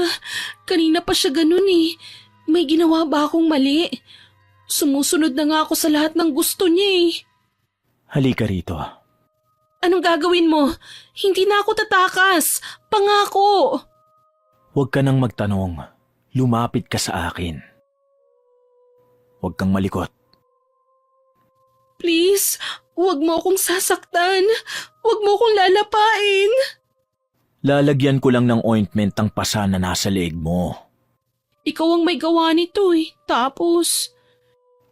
Kanina pa siya ganun eh. May ginawa ba akong mali? Sumusunod na nga ako sa lahat ng gusto niya eh. Halika rito. Anong gagawin mo? Hindi na ako tatakas. Pangako. Huwag ka nang magtanong. Lumapit ka sa akin. Huwag kang malikot. Please, huwag mo akong sasaktan. Huwag mo akong lalapain. Lalagyan ko lang ng ointment ang pasa na nasa leeg mo. Ikaw ang may gawa nito eh. Tapos,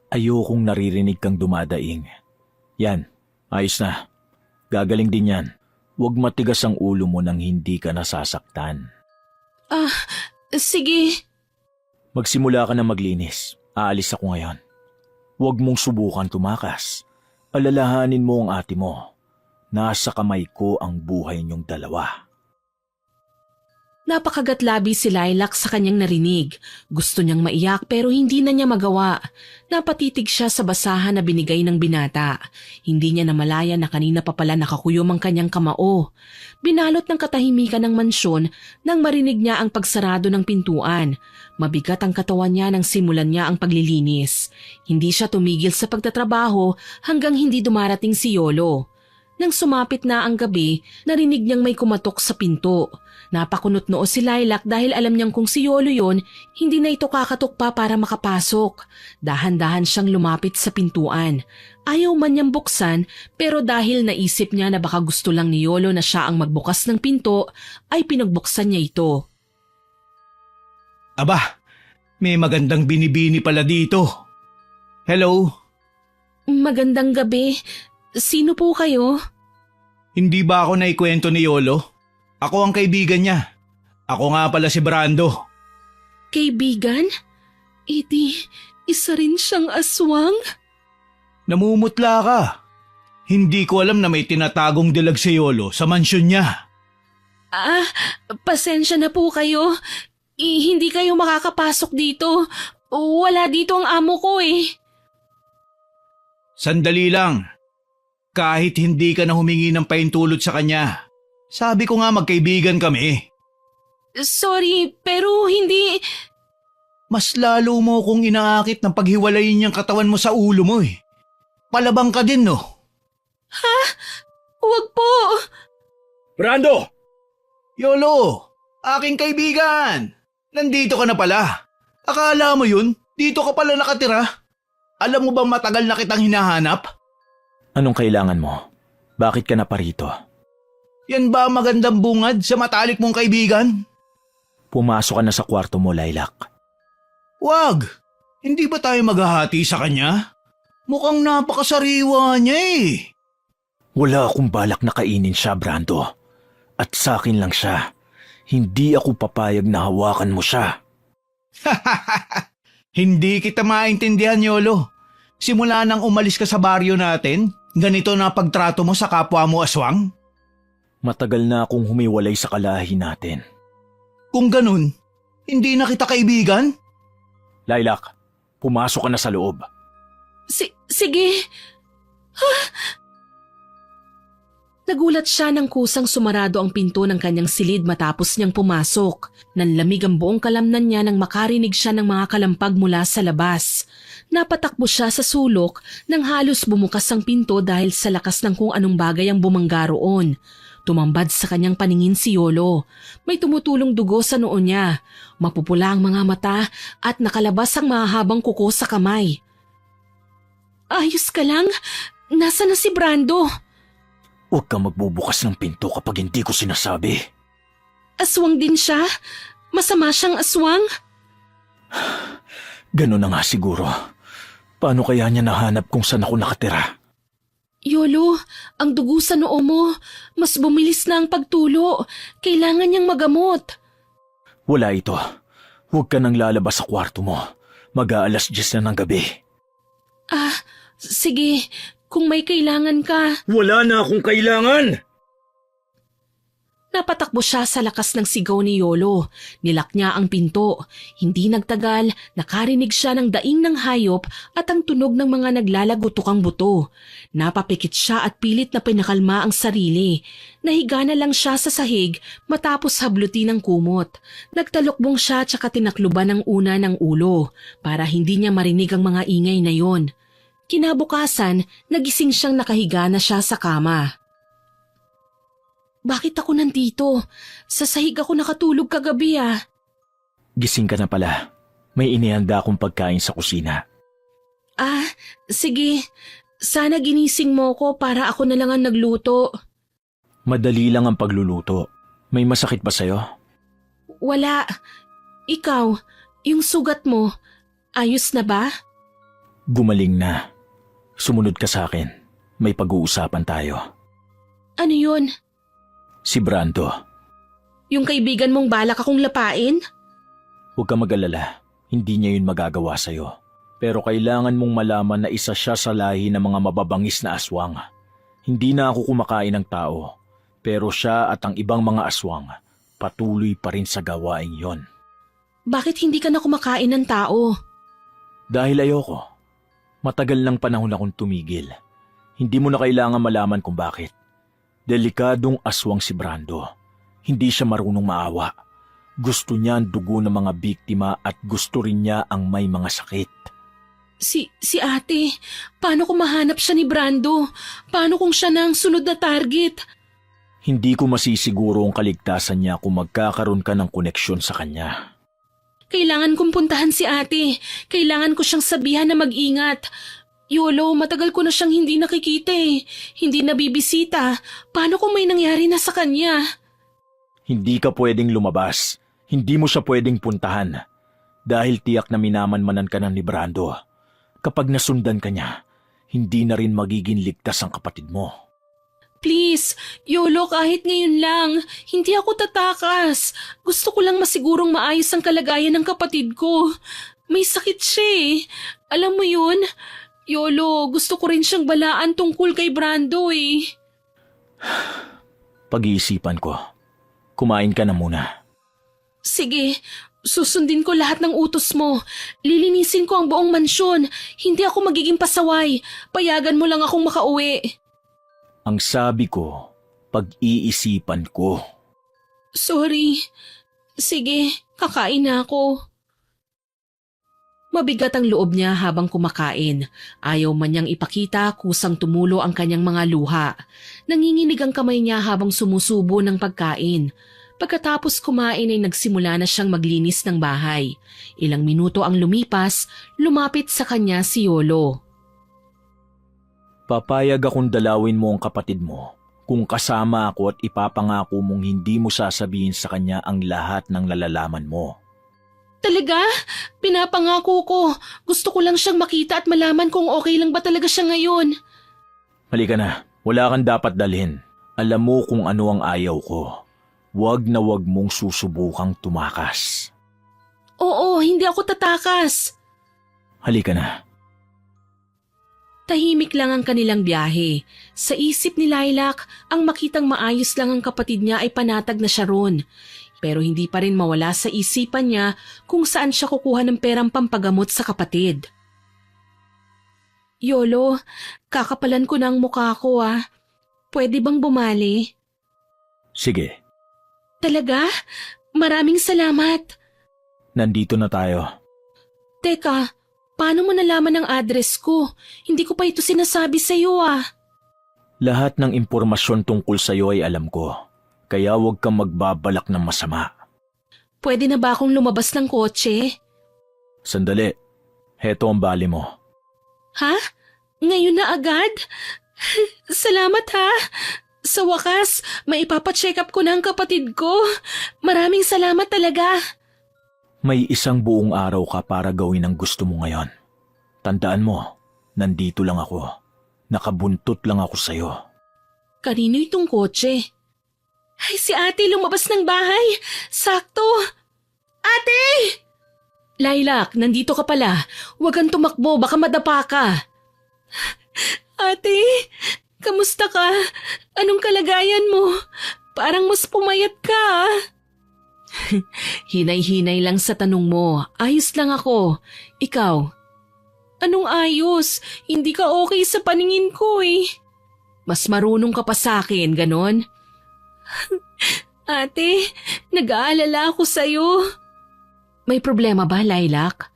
Ayokong naririnig kang dumadaing. Yan, ayos na. Gagaling din yan. Huwag matigas ang ulo mo nang hindi ka nasasaktan. sige. Magsimula ka na maglinis. Aalis ako ngayon. Huwag mong subukan tumakas. Alalahanin mo ang ate mo. Nasa kamay ko ang buhay niyong dalawa. Napakagatlabi si Lilac sa kanyang narinig. Gusto niyang maiyak pero hindi na niya magawa. Napatitig siya sa basahan na binigay ng binata. Hindi niya namalaya na kanina pa pala nakakuyom ang kanyang kamao. Binalot ng katahimikan ng mansyon nang marinig niya ang pagsarado ng pintuan. Mabigat ang katawan niya nang simulan niya ang paglilinis. Hindi siya tumigil sa pagtatrabaho hanggang hindi dumarating si Yolo. Nang sumapit na ang gabi, narinig niyang may kumatok sa pinto. Napakunot noo si Lilac dahil alam niyang kung si Yolo yon, hindi na ito kakatok pa para makapasok. Dahan-dahan siyang lumapit sa pintuan. Ayaw man niyang buksan pero dahil naisip niya na baka gusto lang ni Yolo na siya ang magbukas ng pinto, ay pinagbuksan niya ito. Aba, may magandang binibini pala dito. Hello? Magandang gabi. Sino po kayo? Hindi ba ako naikwento ni Yolo? Ako ang kaibigan niya. Ako nga pala si Brando. Kaibigan? Isa rin siyang aswang? Namumutla ka. Hindi ko alam na may tinatagong dilag si Yolo sa mansyon niya. Pasensya na po kayo. Hindi kayo makakapasok dito. Wala dito ang amo ko eh. Sandali lang. Kahit hindi ka na humingi ng paintulot sa kanya. Sabi ko nga magkaibigan kami. Sorry, pero hindi... Mas lalo mo kong inaakit ng paghiwalayin niyang katawan mo sa ulo mo eh. Palabang ka din no? Huwag po! Brando! Yolo, aking kaibigan. Nandito ka na pala. Akala mo yun? Dito ka pala nakatira? Alam mo bang matagal na kitang hinahanap? Anong kailangan mo? Bakit ka na parito? Yan ba ang magandang bungad sa matalik mong kaibigan? Pumasok ka na sa kwarto mo, Lilac. Wag! Hindi ba tayo maghahati sa kanya? Mukhang napakasariwa niya eh. Wala akong balak na kainin siya, Brando. At sa akin lang siya. Hindi ako papayag na hawakan mo siya. Hindi kita maintindihan, Yolo. Simula nang umalis ka sa baryo natin, ganito na pagtrato mo sa kapwa mo aswang? Matagal na akong humiwalay sa kalahi natin. Kung ganun, hindi na kita kaibigan? Lilac, pumasok ka na sa loob. Sige. Nagulat siya nang kusang sumarado ang pinto ng kanyang silid matapos niyang pumasok. Nanlamig ang buong kalamnan niya nang makarinig siya ng mga kalampag mula sa labas. Napatakbo siya sa sulok nang halos bumukas ang pinto dahil sa lakas ng kung anong bagay ang bumangga roon. Tumambad sa kanyang paningin si Yolo. May tumutulong dugo sa noo niya. Mapupula ang mga mata at nakalabas ang mahahabang kuko sa kamay. Ayos ka lang? Nasaan na si Brando? Huwag kang magbubukas ng pinto kapag hindi ko sinasabi. Aswang din siya? Masama siyang aswang? Ganun na nga siguro. Paano kaya niya nahanap kung saan ako nakatira? Yolo, ang dugo sa noo mo. Mas bumilis na ang pagtulo. Kailangan niyang magamot. Wala ito. Huwag ka nang lalabas sa kwarto mo. Mag-aalas 10 na ng gabi. Sige, kung may kailangan ka. Wala na akong kailangan! Napatakbo siya sa lakas ng sigaw ni Yolo. Nilak niya ang pinto. Hindi nagtagal, nakarinig siya ng daing ng hayop at ang tunog ng mga naglalagutukang buto. Napapikit siya at pilit na pinakalma ang sarili. Nahiga na lang siya sa sahig matapos hablutin ng kumot. Nagtalukbong siya tsaka tinakluban ng una ng ulo para hindi niya marinig ang mga ingay na yon. Kinabukasan, nagising siyang nakahiga na siya sa kama. Bakit ako nandito? Sa sahig ako nakatulog kagabi ah. Gising ka na pala. May inihanda akong pagkain sa kusina. Ah, sige. Sana ginising mo ko para ako na lang ang nagluto. Madali lang ang pagluluto. May masakit ba sa'yo? Wala. Ikaw, yung sugat mo, ayos na ba? Gumaling na. Sumunod ka sa akin. May pag-uusapan tayo. Ano yun? Si Brando. Yung kaibigan mong balak akong lapain? Huwag ka mag-alala. Hindi niya yun magagawa sa'yo. Pero kailangan mong malaman na isa siya sa lahi ng mga mababangis na aswang. Hindi na ako kumakain ng tao. Pero siya at ang ibang mga aswang patuloy pa rin sa gawain yon. Bakit hindi ka na kumakain ng tao? Dahil ayoko. Matagal ng panahon akong tumigil. Hindi mo na kailangan malaman kung bakit. Delikadong aswang si Brando. Hindi siya marunong maawa. Gusto niya ang dugo ng mga biktima at gusto rin niya ang may mga sakit. Si ate, paano kung mahanap siya ni Brando? Paano kung siya na ang sunod na target? Hindi ko masisiguro ang kaligtasan niya kung magkakaroon ka ng koneksyon sa kanya. Kailangan kong puntahan si ate. Kailangan ko siyang sabihan na mag-ingat. Yolo, matagal ko na siyang hindi nakikita eh. Hindi nabibisita. Paano kung may nangyari na sa kanya? Hindi ka pwedeng lumabas. Hindi mo siya pwedeng puntahan. Dahil tiyak na minamanmanan ka na ni Brando. Kapag nasundan ka niya, hindi na rin magiging ligtas ang kapatid mo. Please, Yolo, kahit ngayon lang. Hindi ako tatakas. Gusto ko lang masigurong maayos ang kalagayan ng kapatid ko. May sakit siya eh. Alam mo yun? Yolo, gusto ko rin siyang balaan tungkol kay Brando eh. Pag-iisipan ko. Kumain ka na muna. Sige, susundin ko lahat ng utos mo. Lilinisin ko ang buong mansyon. Hindi ako magiging pasaway. Payagan mo lang akong makauwi. Ang sabi ko, pag-iisipan ko. Sorry. Sige, kakain na ako. Mabigat ang loob niya habang kumakain. Ayaw man niyang ipakita, kusang tumulo ang kanyang mga luha. Nanginginig ang kamay niya habang sumusubo ng pagkain. Pagkatapos kumain ay nagsimula na siyang maglinis ng bahay. Ilang minuto ang lumipas, lumapit sa kanya si Yolo. Papayag akong dalawin mo ang kapatid mo kung kasama ako at ipapangako mong hindi mo sasabihin sa kanya ang lahat ng nalalaman mo. Talaga? Pinapangako ko. Gusto ko lang siyang makita at malaman kung okay lang ba talaga siya ngayon. Halika na, wala kang dapat dalhin. Alam mo kung ano ang ayaw ko. Huwag na huwag mong susubukang tumakas. Oo, hindi ako tatakas. Halika na. Tahimik lang ang kanilang biyahe. Sa isip ni Lilac, ang makitang maayos lang ang kapatid niya ay panatag na siya ron. Pero hindi pa rin mawala sa isipan niya kung saan siya kukuha ng perang pampagamot sa kapatid. Yolo, kakapalan ko na ang mukha ko ah. Pwede bang bumali? Sige. Talaga? Maraming salamat. Nandito na tayo. Teka, paano mo nalaman ang address ko? Hindi ko pa ito sinasabi sa iyo ah. Lahat ng impormasyon tungkol sa iyo ay alam ko. Kaya huwag kang magbabalak ng masama. Pwede na ba akong lumabas ng kotse? Sandali. Heto ang bali mo. Ha? Ngayon na agad? Salamat ha. Sa wakas, maipapacheck up ko na ang kapatid ko. Maraming salamat talaga. May isang buong araw ka para gawin ang gusto mo ngayon. Tandaan mo, nandito lang ako. Nakabuntot lang ako sa'yo. Kanino itong kotse? Ay, si ate lumabas ng bahay. Sakto. Ate! Lilac, nandito ka pala. Huwag kang tumakbo, baka madapa ka. Ate, kamusta ka? Anong kalagayan mo? Parang mas pumayat ka. Hinay-hinay lang sa tanong mo. Ayos lang ako. Ikaw? Anong ayos? Hindi ka okay sa paningin ko eh. Mas marunong ka pa sa akin, ganon? Ate, nag-aalala ako sa'yo. May problema ba, Lilac?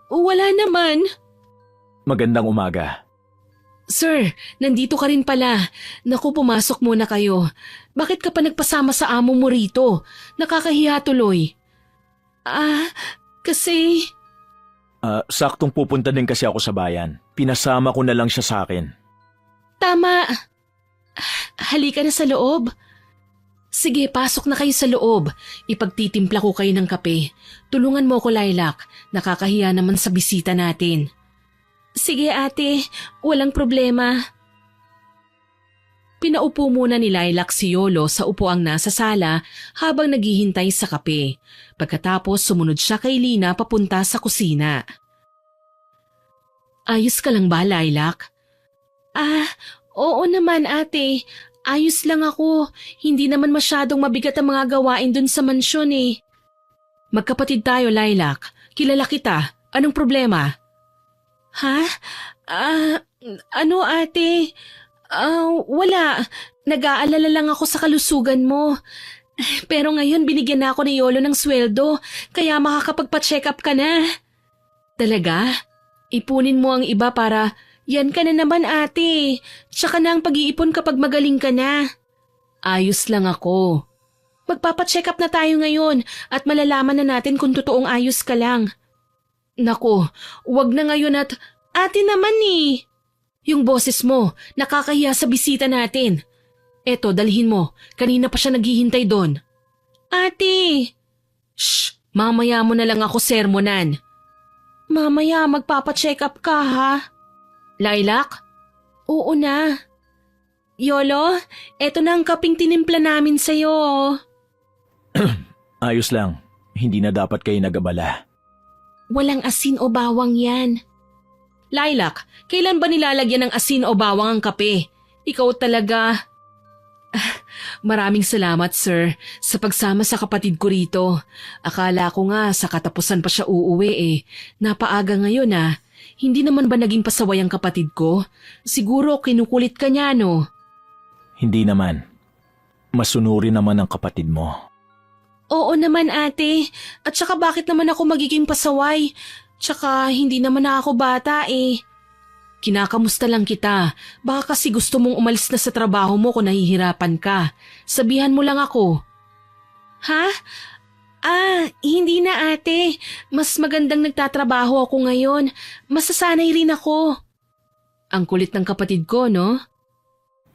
Wala naman. Magandang umaga. Sir, nandito ka rin pala. Naku, pumasok muna kayo. Bakit ka pa nagpasama sa amo mo rito? Nakakahiya tuloy. Kasi... Saktong pupunta din kasi ako sa bayan. Pinasama ko na lang siya sa akin. Tama. Halika na sa loob. Sige, pasok na kayo sa loob. Ipagtitimpla ko kayo ng kape. Tulungan mo ko, Lilac. Nakakahiya naman sa bisita natin. Sige ate, walang problema. Pinaupo muna ni Lilac si Yolo sa upuang nasa sala habang naghihintay sa kape. Pagkatapos sumunod siya kay Lina papunta sa kusina. Ayos ka lang ba, Lilac? Oo naman ate. Ayos lang ako. Hindi naman masyadong mabigat ang mga gawain dun sa mansyon eh. Magkapatid tayo, Lilac. Kilala kita. Anong problema? Ha? Ano ate? Wala. Nag-aalala lang ako sa kalusugan mo. Pero ngayon binigyan na ako ni Yolo ng sweldo, kaya makakapagpa-check up ka na. Talaga? Ipunin mo ang iba para... Yan ka na naman ate. Tsaka na ang pag-iipon kapag magaling ka na. Ayos lang ako. Magpapacheck up na tayo ngayon at malalaman na natin kung totoong ayos ka lang. Nako, wag na ngayon at ate naman eh. Yung boses mo, nakakahiya sa bisita natin. Eto, dalhin mo. Kanina pa siya naghihintay doon. Ate! Shh! Mamaya mo na lang ako sermonan. Mamaya magpapacheck up ka ha? Lilac? Oo na. Yolo, eto na ang kaping tinimpla namin sa'yo. Ayos lang. Hindi na dapat kayo nag-abala. Walang asin o bawang yan. Lilac, kailan ba nilalagyan ng asin o bawang ang kape? Ikaw talaga. Maraming salamat, sir, sa pagsama sa kapatid ko rito. Akala ko nga sa katapusan pa siya uuwi eh. Napaaga ngayon ah. Hindi naman ba naging pasaway ang kapatid ko? Siguro kinukulit ka niya, no? Hindi naman. Masunuri naman ang kapatid mo. Oo naman, ate. At saka bakit naman ako magiging pasaway? Tsaka hindi naman na ako bata eh. Kinakamusta lang kita. Baka kasi gusto mong umalis na sa trabaho mo kung nahihirapan ka. Sabihan mo lang ako. Ha? Hindi na ate. Mas magandang nagtatrabaho ako ngayon. Masasanay rin ako. Ang kulit ng kapatid ko, no?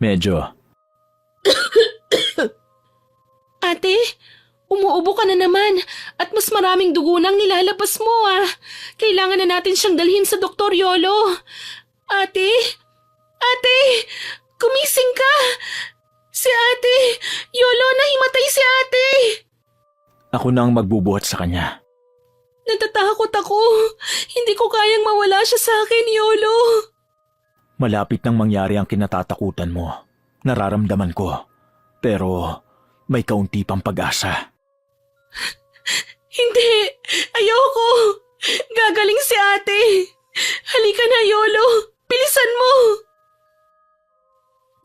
Medyo. Ate, umuubo ka na naman at mas maraming dugo nang nilalabas mo ah. Kailangan na natin siyang dalhin sa Dr. Yolo. Ate! Ate! Kumising ka! Si ate! Yolo, nahimatay si ate! Ako na ang magbubuhat sa kanya. Natatakot ako. Hindi ko kayang mawala siya sa akin, Yolo. Malapit nang mangyari ang kinatatakutan mo. Nararamdaman ko. Pero may kaunti pang pag-asa. Hindi. Ayoko. Gagaling si ate. Halika na, Yolo. Bilisan mo.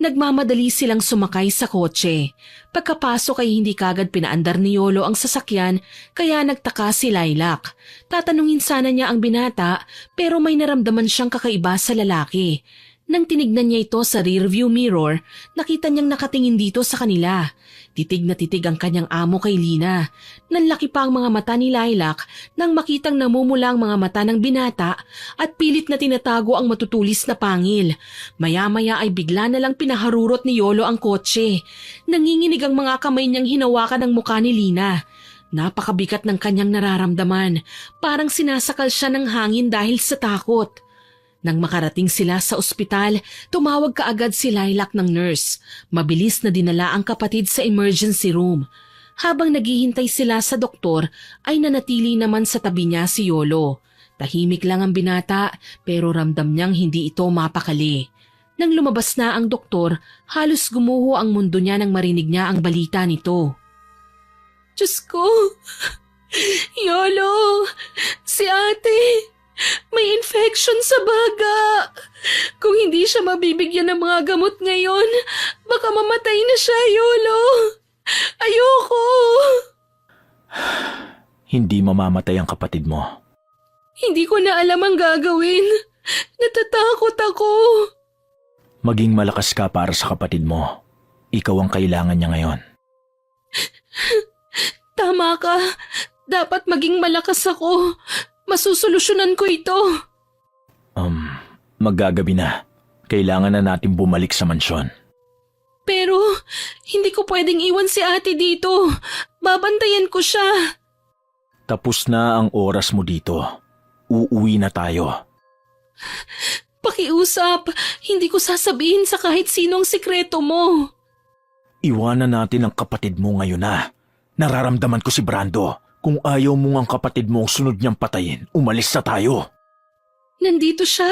Nagmamadali silang sumakay sa kotse. Pagkapasok ay hindi kagad pinaandar ni Yolo ang sasakyan kaya nagtaka si Lilac. Tatanungin sana niya ang binata pero may naramdaman siyang kakaiba sa lalaki. Nang tinignan niya ito sa rearview mirror, nakita niyang nakatingin dito sa kanila. Titig na titig ang kanyang amo kay Lina. Nanlaki pa ang mga mata ni Lilac nang makitang namumula ang mga mata ng binata at pilit na tinatago ang matutulis na pangil. Maya-maya ay bigla na lang pinaharurot ni Yolo ang kotse. Nanginginig ang mga kamay niyang hinawakan ng mukha ni Lina. Napakabigat ng kanyang nararamdaman. Parang sinasakal siya ng hangin dahil sa takot. Nang makarating sila sa ospital, tumawag kaagad si Lilac ng nurse. Mabilis na dinala ang kapatid sa emergency room. Habang naghihintay sila sa doktor, ay nanatili naman sa tabi niya si Yolo. Tahimik lang ang binata pero ramdam niyang hindi ito mapakali. Nang lumabas na ang doktor, halos gumuho ang mundo niya nang marinig niya ang balita nito. Diyos ko! Yolo! Si ate! May infection sa baga! Kung hindi siya mabibigyan ng mga gamot ngayon, baka mamatay na siya, Yolo! Ayoko! Hindi mamamatay ang kapatid mo. Hindi ko na alam ang gagawin. Natatakot ako. Maging malakas ka para sa kapatid mo. Ikaw ang kailangan niya ngayon. Tama ka. Dapat maging malakas ako. Masusolusyonan ko ito. Maggagabi na. Kailangan na natin bumalik sa mansyon. Pero, hindi ko pwedeng iwan si ate dito. Babantayan ko siya. Tapos na ang oras mo dito. Uuwi na tayo. Pakiusap, hindi ko sasabihin sa kahit sino ang sikreto mo. Iwanan natin ang kapatid mo ngayon na. Nararamdaman ko si Brando. Kung ayaw mo ang kapatid mo ang sunod niyang patayin, umalis na tayo. Nandito siya.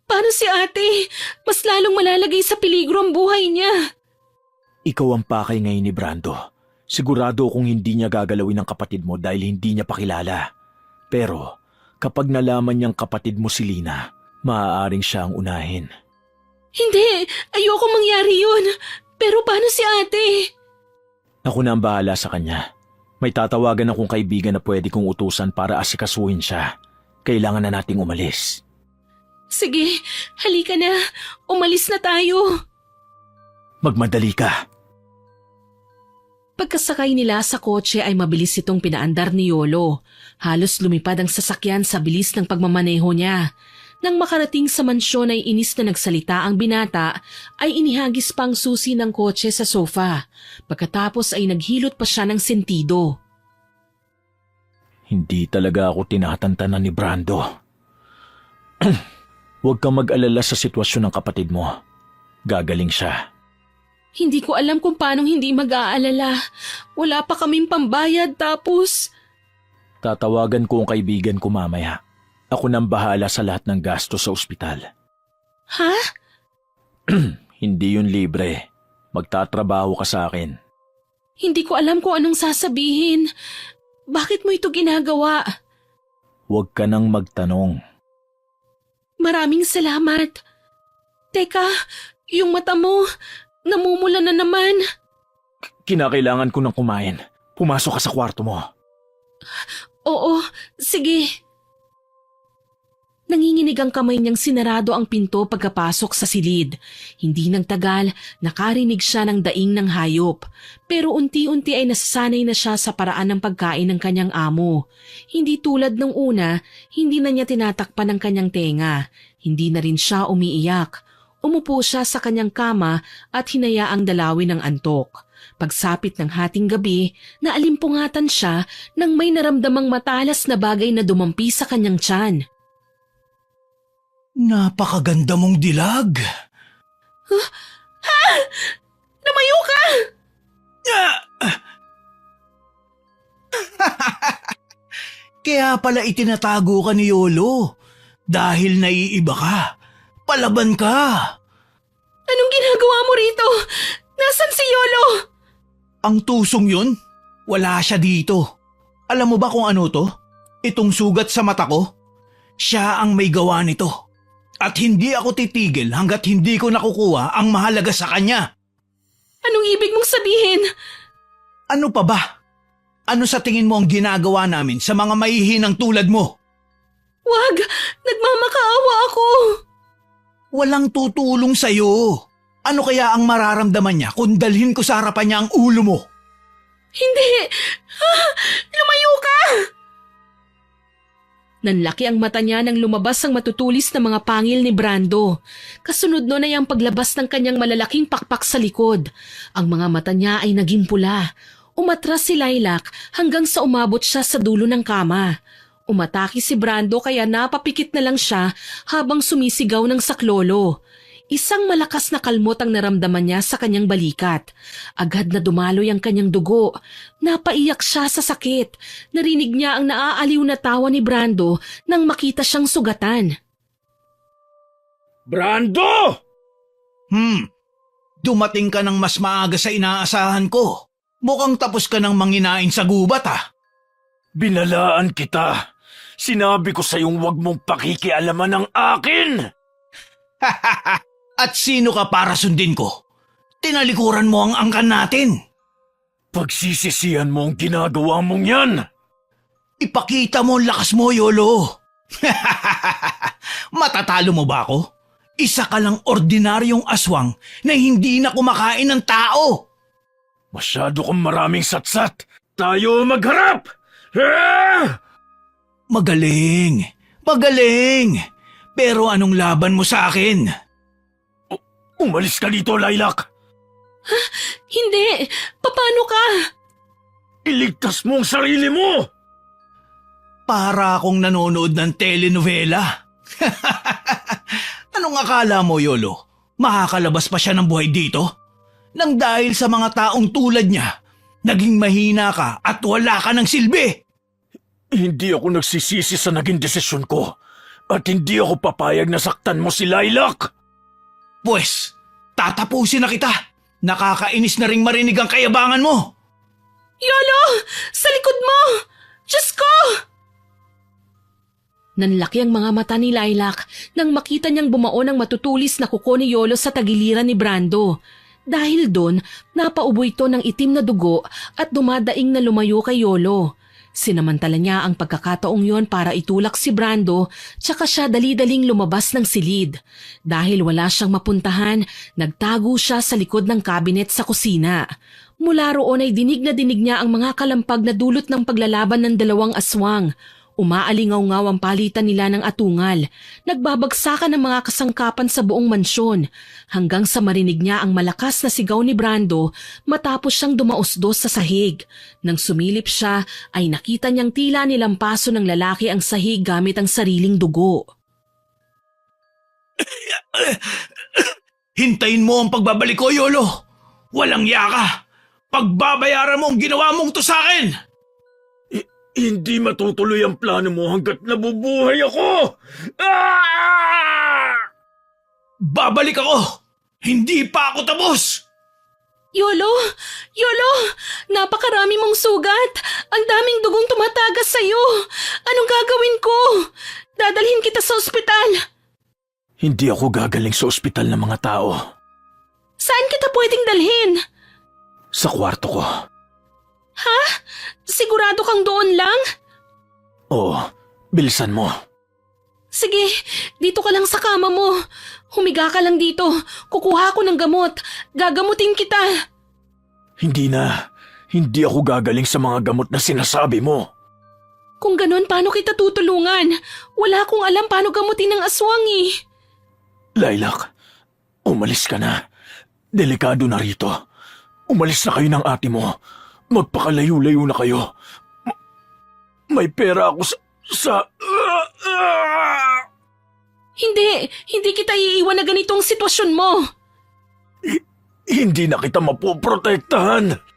Paano si ate? Mas lalong malalagay sa peligro ang buhay niya. Ikaw ang pakay ngayon ni Brando. Sigurado kung hindi niya gagalawin ang kapatid mo dahil hindi niya pakilala. Pero kapag nalaman niyang kapatid mo si Lina, maaaring siya ang unahin. Hindi, ayoko mangyari yun. Pero paano si ate? Ako na ang bahala sa kanya. May tatawagan akong kaibigan na pwede kong utusan para asikasuhin siya. Kailangan na nating umalis. Sige, halika na. Umalis na tayo. Magmadali ka. Pagkasakay nila sa kotse ay mabilis itong pinaandar ni Yolo. Halos lumipad ang sasakyan sa bilis ng pagmamaneho niya. Nang makarating sa mansyon ay inis na nagsalita ang binata, ay inihagis pa ang susi ng kotse sa sofa. Pagkatapos ay naghilot pa siya ng sentido. Hindi talaga ako tinatantanan ni Brando. Huwag kang mag-alala sa sitwasyon ng kapatid mo. Gagaling siya. Hindi ko alam kung paanong hindi mag-aalala. Wala pa kaming pambayad tapos... Tatawagan ko ang kaibigan ko mamaya. Ako nang bahala sa lahat ng gasto sa ospital. Ha? Hindi yun libre. Magtatrabaho ka sa akin. Hindi ko alam kung anong sasabihin. Bakit mo ito ginagawa? Huwag ka nang magtanong. Maraming salamat. Teka, yung mata mo, namumula na naman. Kinakailangan ko nang kumain. Pumasok ka sa kwarto mo. Oo, sige. Nanginginig ang kamay niyang sinarado ang pinto pagkapasok sa silid. Hindi nang tagal, nakarinig siya ng daing ng hayop. Pero unti-unti ay nasasanay na siya sa paraan ng pagkain ng kanyang amo. Hindi tulad ng una, hindi na niya tinatakpan ang kanyang tenga. Hindi na rin siya umiiyak. Umupo siya sa kanyang kama at hinayaang dalawin ng antok. Pagsapit ng hating gabi, naalimpungatan siya nang may naramdamang matalas na bagay na dumampi sa kanyang tiyan. Napakaganda mong dilag. Lumayo ka! Kaya pala itinatago ka ni Yolo. Dahil naiiba ka. Palaban ka. Anong ginagawa mo rito? Nasaan si Yolo? Ang tusong yun, wala siya dito. Alam mo ba kung ano to? Itong sugat sa mata ko? Siya ang may gawa nito. At hindi ako titigil hanggat hindi ko nakukuha ang mahalaga sa kanya. Anong ibig mong sabihin? Ano pa ba? Ano sa tingin mo ang ginagawa namin sa mga mahihinang tulad mo? Wag! Nagmamakaawa ako! Walang tutulong sa'yo. Ano kaya ang mararamdaman niya kung dalhin ko sa harapan niya ang ulo mo? Hindi! Lumayo ka! Nanlaki ang mata niya nang lumabas ang matutulis na mga pangil ni Brando. Kasunod nun ay ang paglabas ng kanyang malalaking pakpak sa likod. Ang mga mata niya ay naging pula. Umatras si Lilac hanggang sa umabot siya sa dulo ng kama. Umatake si Brando kaya napapikit na lang siya habang sumisigaw ng saklolo. Isang malakas na kalmot ang naramdaman niya sa kanyang balikat. Agad na dumaloy ang kanyang dugo. Napaiyak siya sa sakit. Narinig niya ang naaaliw na tawa ni Brando nang makita siyang sugatan. Brando! Dumating ka ng mas maaga sa inaasahan ko. Mukhang tapos ka ng manginain sa gubat Binalaan kita. Sinabi ko sa'yong huwag mong pakikialaman ng akin. At sino ka para sundin ko? Tinalikuran mo ang angkan natin. Pagsisisihan mo ang ginagawa mong yan. Ipakita mo ang lakas mo, Yolo. Matatalo mo ba ako? Isa ka lang ordinaryong aswang na hindi na kumakain ng tao. Masyado kang maraming satsat. Tayo magharap! Ah! Magaling. Pero anong laban mo sa akin? Umalis ka dito, Lilac. Hindi! Paano ka? Iligtas mo ang sarili mo! Para akong nanonood ng telenovela. Anong akala mo, Yolo? Makakalabas pa siya ng buhay dito? Nang dahil sa mga taong tulad niya, naging mahina ka at wala ka ng silbi. Hindi ako nagsisisi sa naging desisyon ko. At hindi ako papayag na saktan mo si Lilac. Pwes, tatapusin na kita. Nakakainis na ring marinig ang kayabangan mo. Yolo! Sa likod mo! Diyos ko! Nanlaki ang mga mata ni Lilac nang makita niyang bumao ng matutulis na kuko ni Yolo sa tagiliran ni Brando. Dahil doon, napaubo ito ng itim na dugo at dumadaing na lumayo kay Yolo. Sinamantala niya ang pagkakataong yon para itulak si Brando tsaka siya dali-daling lumabas ng silid. Dahil wala siyang mapuntahan, nagtago siya sa likod ng kabinet sa kusina. Mula roon ay dinig na dinig niya ang mga kalampag na dulot ng paglalaban ng dalawang aswang. Umaalingaw-ngaw ang palitan nila ng atungal. Nagbabagsakan ng mga kasangkapan sa buong mansyon hanggang sa marinig niya ang malakas na sigaw ni Brando matapos siyang dumausdos sa sahig. Nang sumilip siya ay nakita niyang tila nilampaso ng lalaki ang sahig gamit ang sariling dugo. Hintayin mo ang pagbabalik ko, Yolo. Walang yaka. Pagbabayaran mo ang ginawa mong to sa akin. Hindi matutuloy ang plano mo hanggat nabubuhay ako! Ah! Babalik ako! Hindi pa ako tapos! Yolo! Yolo! Napakarami mong sugat! Ang daming dugong tumatagas sa'yo! Anong gagawin ko? Dadalhin kita sa ospital! Hindi ako gagaling sa ospital ng mga tao. Saan kita pwedeng dalhin? Sa kwarto ko. Ha? Sigurado kang doon lang? Oo, bilisan mo. Sige, dito ka lang sa kama mo. Humiga ka lang dito. Kukuha ko ng gamot. Gagamutin kita. Hindi na. Hindi ako gagaling sa mga gamot na sinasabi mo. Kung ganun, paano kita tutulungan? Wala akong alam paano gamutin ng aswang eh. Lilac, umalis ka na. Delikado na rito. Umalis na kayo ng ate mo. Magpakalayo-layo na kayo. May pera ako sa... Hindi kita iiwan na ganitong sitwasyon mo. Hindi na kita mapoprotektahan.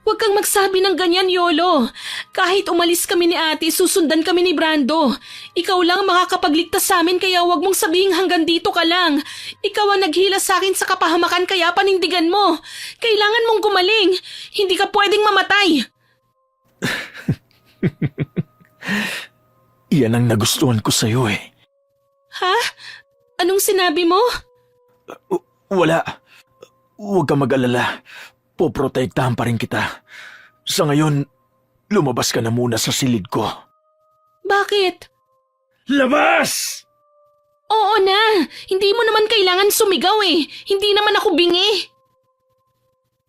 Huwag kang magsabi ng ganyan, Yolo. Kahit umalis kami ni ate, susundan kami ni Brando. Ikaw lang makakapagligtas sa amin kaya huwag mong sabihin hanggang dito ka lang. Ikaw ang naghila sa akin sa kapahamakan kaya panindigan mo. Kailangan mong gumaling. Hindi ka pwedeng mamatay. Iyan ang nagustuhan ko sa'yo eh. Ha? Anong sinabi mo? Wala. Huwag ka mag-alala. Poprotektahan pa rin kita. Sa ngayon, lumabas ka na muna sa silid ko. Bakit? Labas! Oo na. Hindi mo naman kailangan sumigaw eh. Hindi naman ako bingi.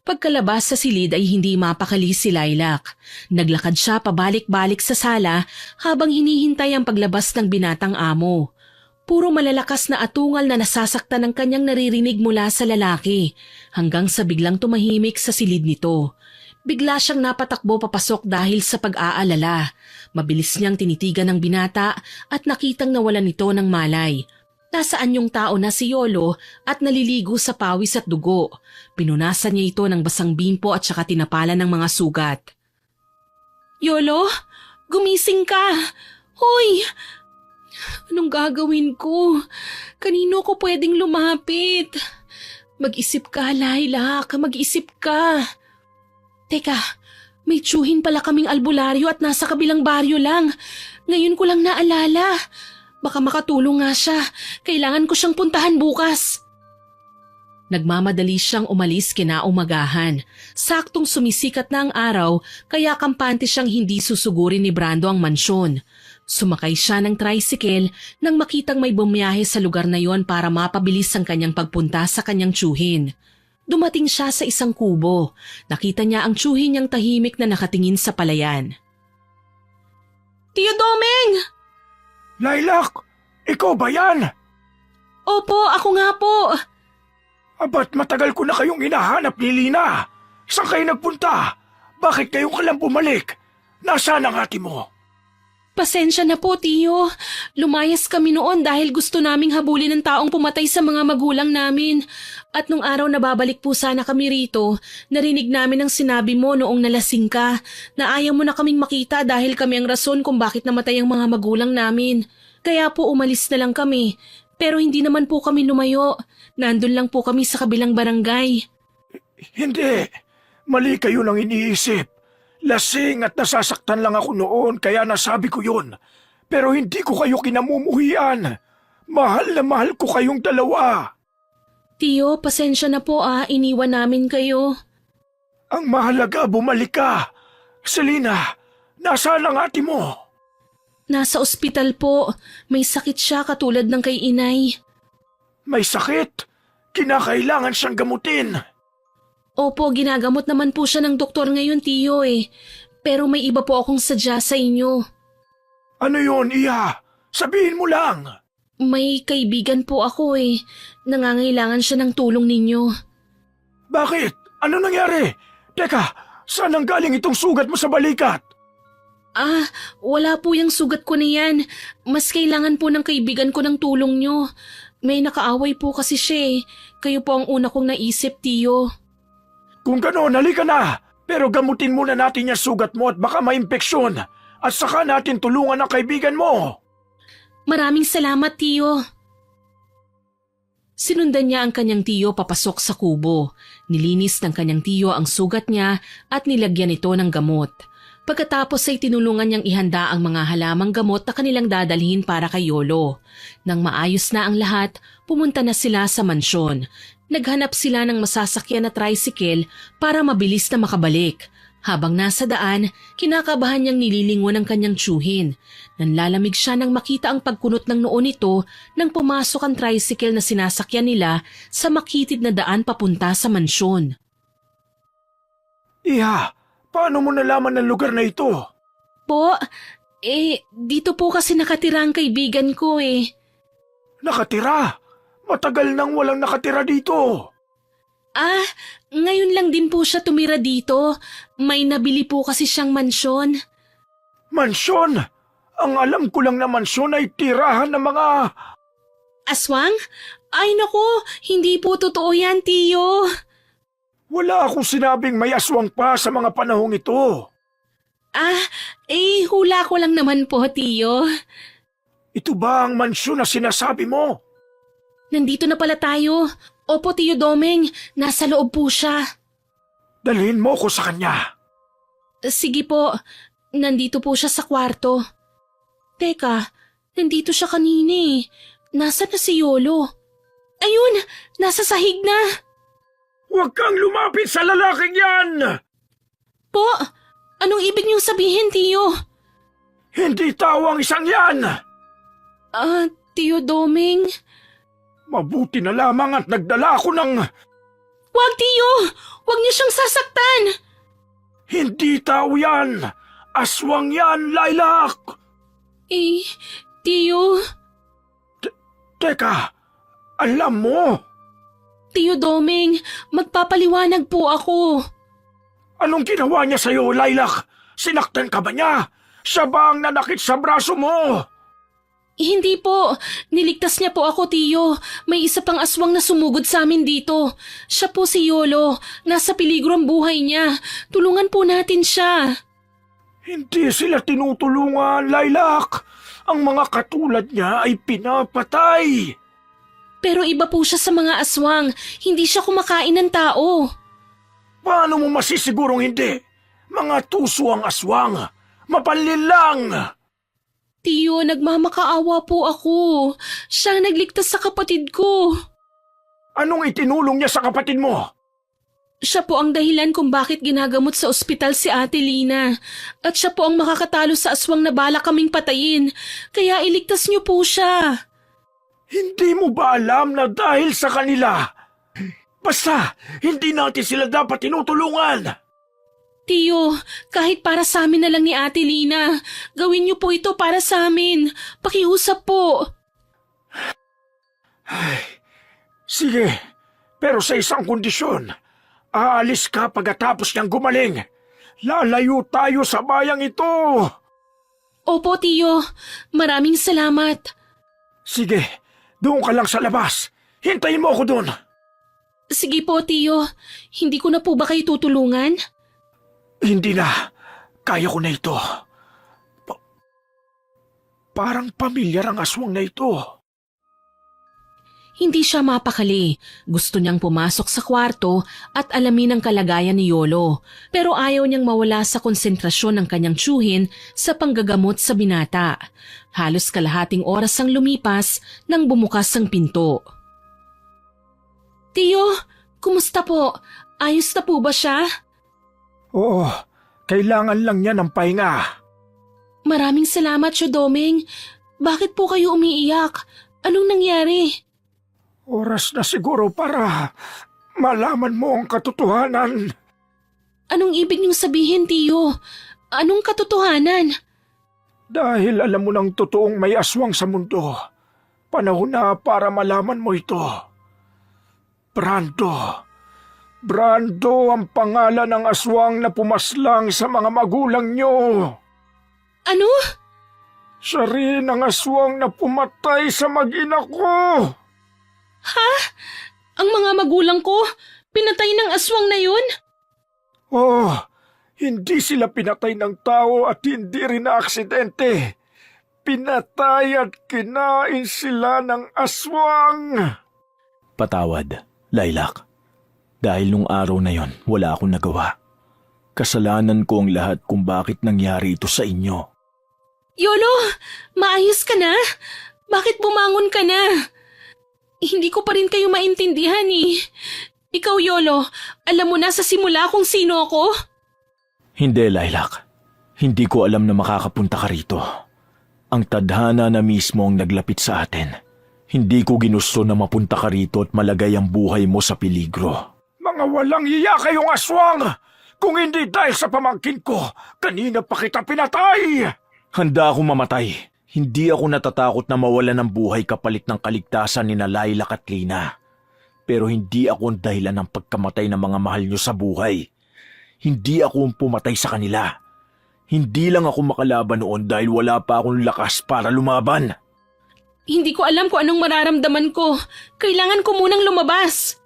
Pagkalabas sa silid ay hindi mapakali si Lilac. Naglakad siya pabalik-balik sa sala habang hinihintay ang paglabas ng binatang amo. Puro malalakas na atungal na nasasaktan ang kanyang naririnig mula sa lalaki hanggang sa biglang tumahimik sa silid nito. Bigla siyang napatakbo papasok dahil sa pag-aalala. Mabilis niyang tinitigan ng binata at nakitang nawalan nito ng malay. Nasaan yung tao na si Yolo at naliligo sa pawis at dugo. Pinunasan niya ito ng basang bimpo at saka tinapalan ng mga sugat. Yolo, gumising ka! Hoy! Anong gagawin ko? Kanino ko pwedeng lumapit? Mag-isip ka, Laila. Mag-isip ka. Teka, may tsuhin pala kaming albularyo at nasa kabilang baryo lang. Ngayon ko lang naalala. Baka makatulong nga siya. Kailangan ko siyang puntahan bukas. Nagmamadali siyang umalis kinaumagahan. Saktong sumisikat na ang araw kaya kampante siyang hindi susugurin ni Brando ang mansyon. Sumakay siya ng tricycle nang makitang may bumiyahe sa lugar na yon para mapabilis ang kanyang pagpunta sa kanyang tsuhin. Dumating siya sa isang kubo. Nakita niya ang tsuhin niyang tahimik na nakatingin sa palayan. Tio Domeng! Lilac, ikaw ba yan? Opo, ako nga po. Abat matagal ko na kayong hinahanap ni Lina. Saan kayo nagpunta? Bakit kayo ka lang bumalik? Nasaan ang ate mo? Pasensya na po, Tio. Lumayas kami noon dahil gusto naming habulin ng taong pumatay sa mga magulang namin. At nung araw na babalik po sana kami rito, narinig namin ang sinabi mo noong nalasing ka na ayaw mo na kaming makita dahil kami ang rason kung bakit namatay ang mga magulang namin. Kaya po umalis na lang kami. Pero hindi naman po kami lumayo. Nandun lang po kami sa kabilang barangay. Hindi. Mali kayo nang iniisip. Lasing at nasasaktan lang ako noon kaya nasabi ko yun. Pero hindi ko kayo kinamumuhian. Mahal na mahal ko kayong dalawa. Tio, pasensya na po iniwan namin kayo. Ang mahalaga bumalik ka. Selena, nasaan ang ate mo? Nasa ospital po. May sakit siya katulad ng kay inay. May sakit. Kinakailangan siyang gamutin. Opo, ginagamot naman po siya ng doktor ngayon, Tio Pero may iba po akong sadya sa inyo. Ano yun, Iya? Sabihin mo lang. May kaibigan po ako Nangangailangan siya ng tulong ninyo. Bakit? Ano nangyari? Teka, saan ang galing itong sugat mo sa balikat? Wala po yung sugat ko na yan. Mas kailangan po ng kaibigan ko ng tulong nyo. May nakaaway po kasi siya Kayo po ang una kong naisip, Tio. Kung gano'n, halika na. Pero gamutin muna natin yung sugat mo at baka ma-impeksyon. At saka natin tulungan ang kaibigan mo. Maraming salamat, Tio. Sinundan niya ang kanyang tiyo papasok sa kubo. Nilinis ng kanyang tiyo ang sugat niya at nilagyan ito ng gamot. Pagkatapos ay tinulungan niyang ihanda ang mga halamang gamot na kanilang dadalhin para kay Yolo. Nang maayos na ang lahat, pumunta na sila sa mansyon. Naghanap sila ng masasakyan na tricycle para mabilis na makabalik. Habang nasa daan, kinakabahan niyang nililingon ang kanyang tsuhin. Nanlalamig siya nang makita ang pagkunot ng noo nito nang pumasok ang tricycle na sinasakyan nila sa makitid na daan papunta sa mansyon. Iha, paano mo nalaman ang lugar na ito? Po, dito po kasi nakatira ang kaibigan ko Nakatira? Matagal nang walang nakatira dito. Ngayon lang din po siya tumira dito. May nabili po kasi siyang mansyon. Mansyon? Ang alam ko lang na mansyon ay tirahan ng mga... Aswang? Ay naku, hindi po totoo yan, Tio. Wala akong sinabing may aswang pa sa mga panahong ito. Hula ko lang naman po, Tio. Ito ba ang mansyon na sinasabi mo? Nandito na pala tayo. Opo, Tio Domeng, nasa loob po siya. Dalhin mo ko sa kanya. Sige po, nandito po siya sa kwarto. Teka, nandito siya kanina Nasaan na si Yolo? Ayun, nasa sahig na. Huwag kang lumapit sa lalaking yan! Po, anong ibig niyong sabihin, Tio? Hindi tao ang isang yan! Tio Domeng... Mabuti na lamang at nagdala ako ng... Wag, Tio! Wag niyo siyang sasaktan! Hindi tao yan! Aswang yan, Lilac! Tio... Teka, alam mo? Tio Domeng, magpapaliwanag po ako. Anong ginawa niya sa'yo, Lilac? Sinaktan ka ba niya? Siya ba ang nanakit sa braso mo? Hindi po. Niligtas niya po ako, Tiyo. May isa pang aswang na sumugod sa amin dito. Siya po si Yolo. Nasa peligro ang buhay niya. Tulungan po natin siya. Hindi sila tinutulungan, Lilac. Ang mga katulad niya ay pinapatay. Pero iba po siya sa mga aswang. Hindi siya kumakain ng tao. Paano mo masisigurong hindi? Mga tuso ang aswang. Mapanlil lang. Tiyo, nagmamakaawa po ako. Siya ang nagligtas sa kapatid ko. Anong itinulong niya sa kapatid mo? Siya po ang dahilan kung bakit ginagamot sa ospital si Ate Lina. At siya po ang makakatalo sa aswang na balak kaming patayin. Kaya iligtas niyo po siya. Hindi mo ba alam na dahil sa kanila? Basta, hindi natin sila dapat tinutulungan. Tiyo, kahit para sa amin na lang ni Ate Lina, gawin niyo po ito para sa amin. Pakiusap po. Sige, pero sa isang kondisyon. Aalis ka pagkatapos niyang gumaling. Lalayo tayo sa bayang ito. Opo, Tiyo. Maraming salamat. Sige, doon ka lang sa labas. Hintayin mo ako doon. Sige po, Tiyo. Hindi ko na po ba kayo tutulungan? Hindi na. Kaya ko na ito. Parang pamilyar ang aswang na ito. Hindi siya mapakali. Gusto niyang pumasok sa kwarto at alamin ang kalagayan ni Yolo. Pero ayaw niyang mawala sa konsentrasyon ng kanyang tiyuhin sa panggagamot sa binata. Halos kalahating oras ang lumipas nang bumukas ang pinto. Tiyo, kumusta po? Ayos na po ba siya? Oo, kailangan lang niya ng pahinga. Maraming salamat, Tio Doming. Bakit po kayo umiiyak? Anong nangyari? Oras na siguro para malaman mo ang katotohanan. Anong ibig niyong sabihin, Tiyo? Anong katotohanan? Dahil alam mo ng totoong may aswang sa mundo, panahon na para malaman mo ito. Brando. Brando ang pangalan ng aswang na pumaslang sa mga magulang niyo. Ano? Siya rin ang aswang na pumatay sa mag-ina ko. Ha? Ang mga magulang ko? Pinatay ng aswang na yun? Oh, hindi sila pinatay ng tao at hindi rin na aksidente. Pinatay at kinain sila ng aswang. Patawad, Lilac. Dahil nung araw na yon, wala akong nagawa. Kasalanan ko ang lahat kung bakit nangyari ito sa inyo. Yolo, maayos ka na? Bakit bumangon ka na? Hindi ko pa rin kayo maintindihan eh. Ikaw, Yolo, alam mo na sa simula kung sino ako? Hindi, Lilac. Hindi ko alam na makakapunta ka rito. Ang tadhana na mismo ang naglapit sa atin. Hindi ko ginusto na mapunta ka rito at malagay ang buhay mo sa peligro. Mga walang iya kayong aswang! Kung hindi dahil sa pamangkin ko, kanina pa kita pinatay! Handa akong mamatay. Hindi ako natatakot na mawalan ng buhay kapalit ng kaligtasan ni Lilac at Lina. Pero hindi ako ang dahilan ng pagkamatay ng mga mahal nyo sa buhay. Hindi ako ang pumatay sa kanila. Hindi lang ako makalaban noon dahil wala pa akong lakas para lumaban. Hindi ko alam kung anong mararamdaman ko. Kailangan ko munang lumabas.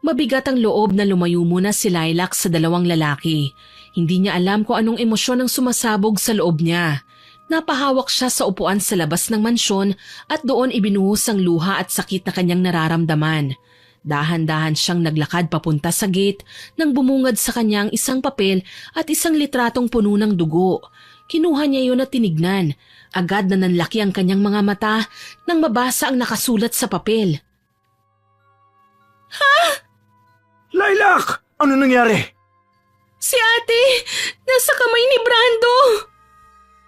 Mabigat ang loob na lumayo muna si Lilac sa dalawang lalaki. Hindi niya alam kung anong emosyon ang sumasabog sa loob niya. Napahawak siya sa upuan sa labas ng mansyon at doon ibinuhos ang luha at sakit na kanyang nararamdaman. Dahan-dahan siyang naglakad papunta sa gate nang bumungad sa kanyang isang papel at isang litratong puno ng dugo. Kinuha niya yun at tinignan. Agad na nanlaki ang kanyang mga mata nang mabasa ang nakasulat sa papel. Lilac! Ano nangyari? Si ate! Nasa kamay ni Brando!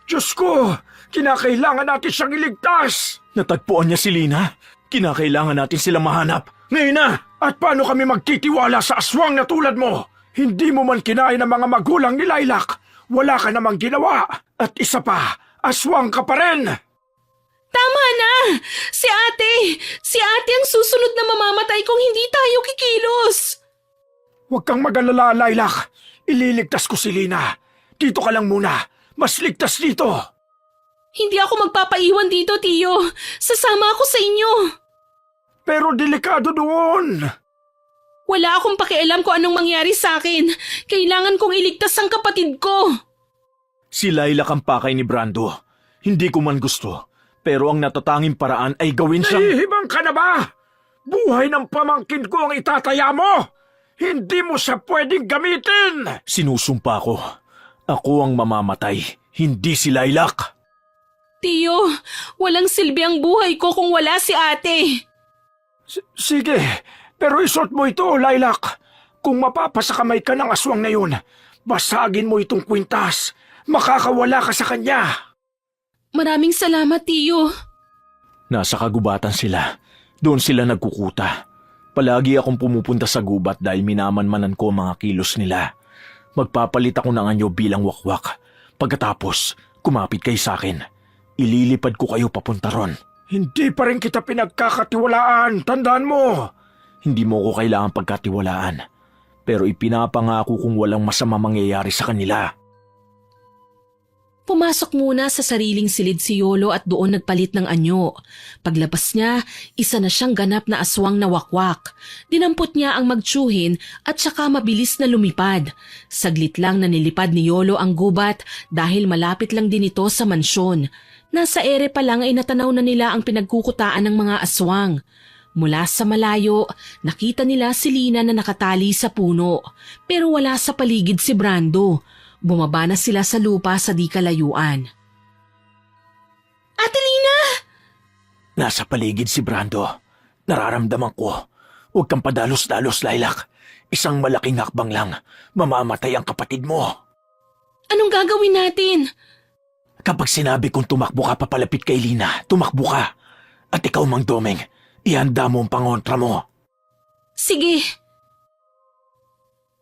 Diyos ko! Kinakailangan natin siyang iligtas! Natagpuan niya si Lina? Kinakailangan natin sila mahanap. Ngayon na! At paano kami magtitiwala sa aswang na tulad mo? Hindi mo man kinain ang mga magulang ni Lilac. Wala ka namang ginawa. At isa pa, aswang ka pa rin! Tama na! Si ate! Si ate ang susunod na mamamatay kung hindi tayo kikilos! Huwag kang mag-alala, Lilac. Ililigtas ko si Lina. Dito ka lang muna. Mas ligtas dito. Hindi ako magpapaiwan dito, Tiyo. Sasama ako sa inyo. Pero delikado doon. Wala akong pakialam kung anong mangyari sa akin. Kailangan kong iligtas ang kapatid ko. Si Lilac ang pakay ni Brando. Hindi ko man gusto. Pero ang natatanging paraan ay gawin siyang... Nahihibang ka na ba? Buhay ng pamangkin ko ang itataya mo! Hindi mo siya pwedeng gamitin! Sinusumpa ko. Ako ang mamamatay, hindi si Lilac. Tiyo, walang silbi ang buhay ko kung wala si ate. Sige, pero isuot mo ito, Lilac. Kung mapapasakamay ka ng aswang na yun, basagin mo itong kwintas. Makakawala ka sa kanya. Maraming salamat, Tiyo. Nasa kagubatan sila. Doon sila nagkukuta. Palagi akong pumupunta sa gubat dahil minamanmanan ko ang mga kilos nila. Magpapalit ako ng anyo bilang wakwak. Pagkatapos, kumapit kayo sa akin. Ililipad ko kayo papunta ron. Hindi pa rin kita pinagkakatiwalaan, tandaan mo. Hindi mo ko kailangan pagkatiwalaan. Pero ipinapangako kong walang masama mangyayari sa kanila. Pumasok muna sa sariling silid si Yolo at doon nagpalit ng anyo. Paglabas niya, isa na siyang ganap na aswang na wakwak. Dinampot niya ang magtsuhin at saka mabilis na lumipad. Saglit lang na nilipad ni Yolo ang gubat dahil malapit lang din ito sa mansyon. Nasa ere pa lang ay natanaw na nila ang pinagkukutaan ng mga aswang. Mula sa malayo, nakita nila si Lina na nakatali sa puno. Pero wala sa paligid si Brando. Bumaba na sila sa lupa sa di kalayuan. Ate Lina! Nasa paligid si Brando. Nararamdaman ko. Huwag kang padalos-dalos, Lilac. Isang malaking hakbang lang. Mamamatay ang kapatid mo. Anong gagawin natin? Kapag sinabi kong tumakbo ka papalapit kay Lina, tumakbo ka. At ikaw, Mang Domeng, ihanda mo ang pangontra mo. Sige.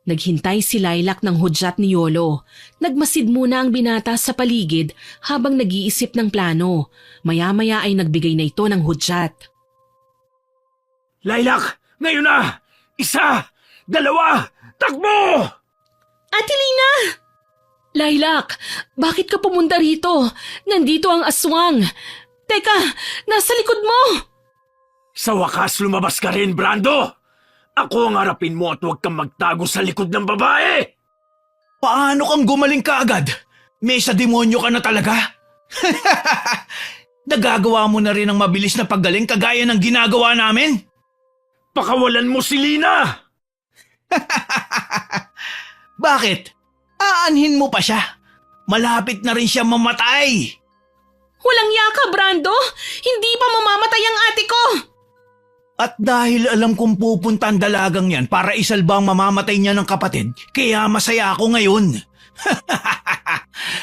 Naghintay si Lilac ng hudyat ni Yolo. Nagmasid muna ang binata sa paligid habang nag-iisip ng plano. Maya-maya ay nagbigay na ito ng hudyat. Lilac, ngayon na! 1, 2, takbo! Ate Lina! Lilac, bakit ka pumunta rito? Nandito ang aswang. Teka, nasa likod mo! Sa wakas lumabas ka rin, Brando! Ako ang harapin mo at huwag kang magtago sa likod ng babae! Paano kang gumaling kaagad? May sa demonyo ka na talaga? Nagagawa mo na rin ang mabilis na paggaling kagaya ng ginagawa namin? Pakawalan mo si Lina! Bakit? Aanhin mo pa siya. Malapit na rin siya mamatay. Walang yaka, Brando! Hindi pa mamamatay ang ate ko! At dahil alam kong pupunta ang dalagang yan para isalba ang mamamatay niya ng kapatid, kaya masaya ako ngayon.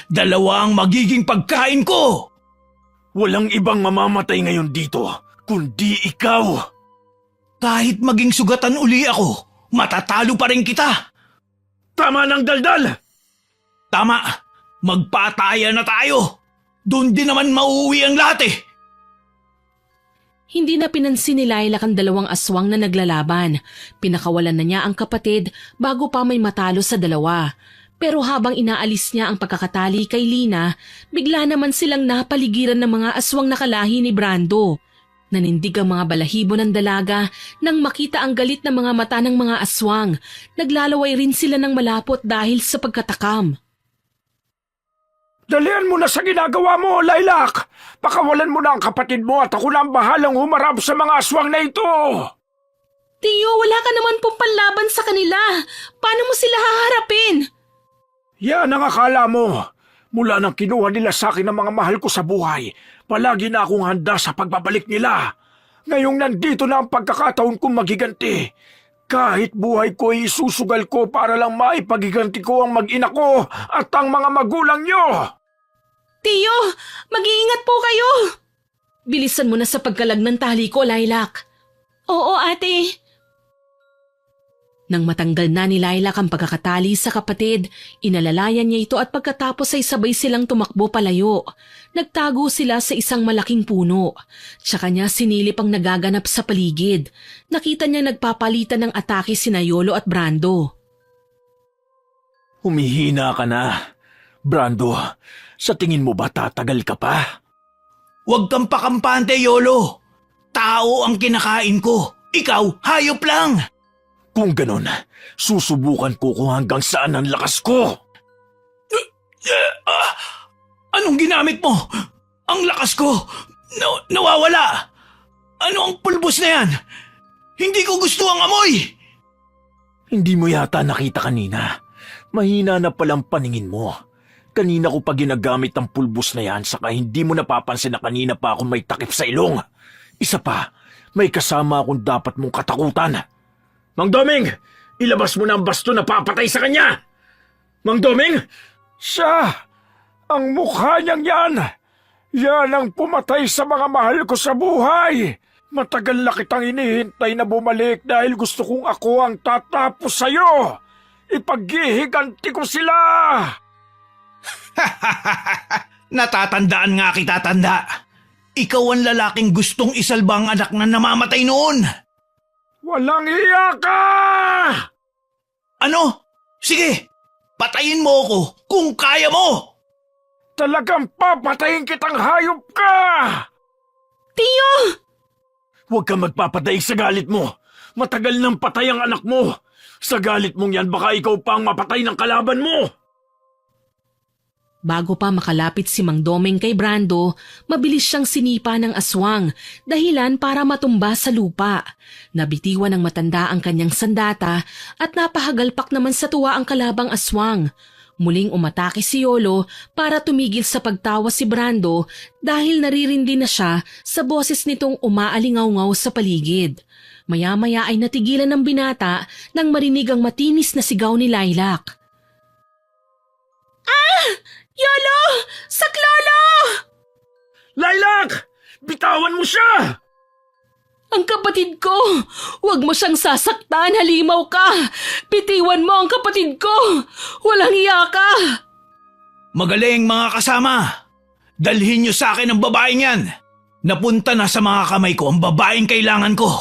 2 ang magiging pagkain ko! Walang ibang mamamatay ngayon dito, kundi ikaw! Kahit maging sugatan uli ako, matatalo pa rin kita. Tama ng daldal! Tama, magpataya na tayo. Doon din naman mauuwi ang lahat eh. Hindi na pinansin ni Lilac ang 2 aswang na naglalaban. Pinakawalan na niya ang kapatid bago pa may matalo sa 2. Pero habang inaalis niya ang pagkakatali kay Lina, bigla naman silang napaligiran ng mga aswang na kalahi ni Brando. Nanindig ang mga balahibo ng dalaga nang makita ang galit ng mga mata ng mga aswang. Naglalaway rin sila ng malapot dahil sa pagkatakam. Dalian mo na sa ginagawa mo, Lilac! Pakawalan mo na ang kapatid mo at ako na ang bahalang humarap sa mga aswang na ito! Tiyo, wala ka naman pong panlaban sa kanila. Paano mo sila haharapin? Yan ang akala mo. Mula nang kinuha nila sa akin ang mga mahal ko sa buhay, palagi na akong handa sa pagbabalik nila. Ngayong nandito na ang pagkakataon kong magiganti. Kahit buhay ko ay isusugal ko para lang maipagiganti ko ang mag-ina ko at ang mga magulang nyo. Tiyo, mag-iingat po kayo! Bilisan mo na sa pagkalag ng tali ko, Lilac. Oo, ate. Nang matanggal na ni Lilac ang pagkakatali sa kapatid, inalalayan niya ito at pagkatapos ay sabay silang tumakbo palayo. Nagtago sila sa isang malaking puno. Tsaka niya sinilip ang nagaganap sa paligid. Nakita niya nagpapalitan ng atake sina Yolo at Brando. Humihina ka na. Brando, sa tingin mo ba tatagal ka pa? Huwag kang pakampante, Yolo. Tao ang kinakain ko. Ikaw, hayop lang. Kung ganon, susubukan ko kung hanggang saan ang lakas ko. Anong ginamit mo? Ang lakas ko. Nawawala. Ano ang pulbos na yan? Hindi ko gusto ang amoy. Hindi mo yata nakita kanina. Mahina na palang paningin mo. Kanina ko pa ginagamit ang pulbos na yan saka hindi mo napapansin na kanina pa ako may takip sa ilong. Isa pa, may kasama akong dapat mong katakutan. Mang Doming, ilabas mo na ang basto na papatay sa kanya! Mang Doming, siya! Ang mukha niyang yan! Yan ang pumatay sa mga mahal ko sa buhay! Matagal na kitang inihintay na bumalik dahil gusto kong ako ang tatapos sa'yo! Ipaghihiganti ko sila! Natatandaan nga kita, tanda. Ikaw ang lalaking gustong isalba ang anak na namamatay noon. Walang iya ka! Ano? Sige, patayin mo ako kung kaya mo. Talagang papatayin kitang hayop ka! Tiyo! Huwag kang magpapatay sa galit mo. Matagal nang patay ang anak mo. Sa galit mong yan, baka ikaw pa ang mapatay ng kalaban mo. Bago pa makalapit si Mang Doming kay Brando, mabilis siyang sinipa ng aswang, dahilan para matumba sa lupa. Nabitiwan ng matanda ang kanyang sandata at napahagalpak naman sa tuwa ang kalabang aswang. Muling umatake si Yolo para tumigil sa pagtawa si Brando dahil naririndi na siya sa boses nitong umaalingaw-ngaw sa paligid. Maya-maya ay natigilan ng binata nang marinig ang matinis na sigaw ni Lilac. Yolo! Saklolo! Lilac! Bitawan mo siya! Ang kapatid ko! Huwag mo siyang sasaktan, halimaw ka! Bitiwan mo ang kapatid ko! Walang iya ka! Magaling mga kasama. Dalhin niyo sa akin ang babaeng yan. Napunta na sa mga kamay ko ang babaeng kailangan ko.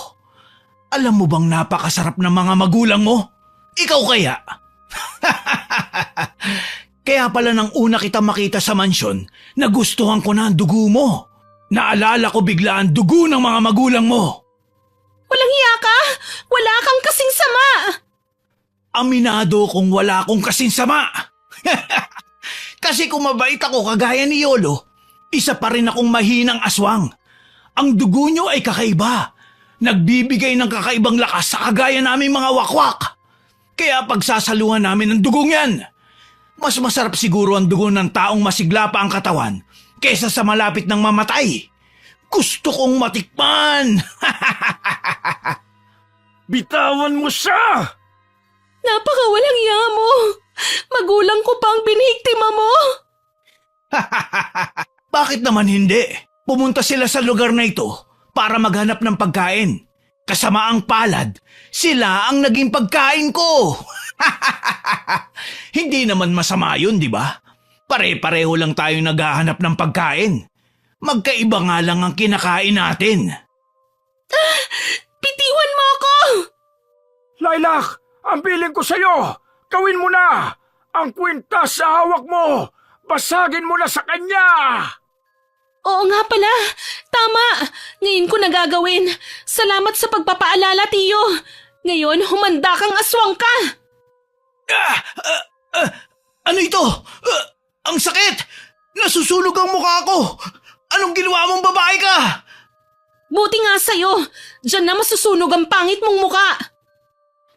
Alam mo bang napakasarap ng mga magulang mo? Ikaw kaya? Kaya pala nang una kita makita sa mansyon, nagustuhan ko na ang dugo mo. Naalala ko bigla ang dugo ng mga magulang mo. Walang iya ka! Wala kang kasing sama! Aminado kung wala akong kasing sama. Kasi kung mabait ako kagaya ni Yolo, isa pa rin akong mahinang aswang. Ang dugo nyo ay kakaiba. Nagbibigay ng kakaibang lakas sa kagaya naming mga wakwak. Kaya pagsasaluhan namin ng dugong yan. Mas masarap siguro ang dugo ng taong masigla pa ang katawan kesa sa malapit ng mamatay. Gusto kong matikman! Bitawan mo siya! Napakawalang iya mo! Magulang ko pa ang biniktima mo! Bakit naman hindi? Pumunta sila sa lugar na ito para maghanap ng pagkain. Kasama ang palad, sila ang naging pagkain ko! Hindi naman masama yun, di ba? Pare-pareho lang tayo naghahanap ng pagkain. Magkaiba nga lang ang kinakain natin. Bitiwan mo ako! Lilac, ang piling ko sa'yo! Gawin mo na! Ang kwintas sa hawak mo! Basagin mo na sa kanya! Oo nga pala. Tama. Ngayon ko nagagawin. Salamat sa pagpapaalala, Tiyo. Ngayon, humanda kang aswang ka. Ano ito? Ang sakit! Nasusunog ang mukha ko! Anong ginawa mong babae ka? Buti nga sa'yo. Diyan na masusunog ang pangit mong muka.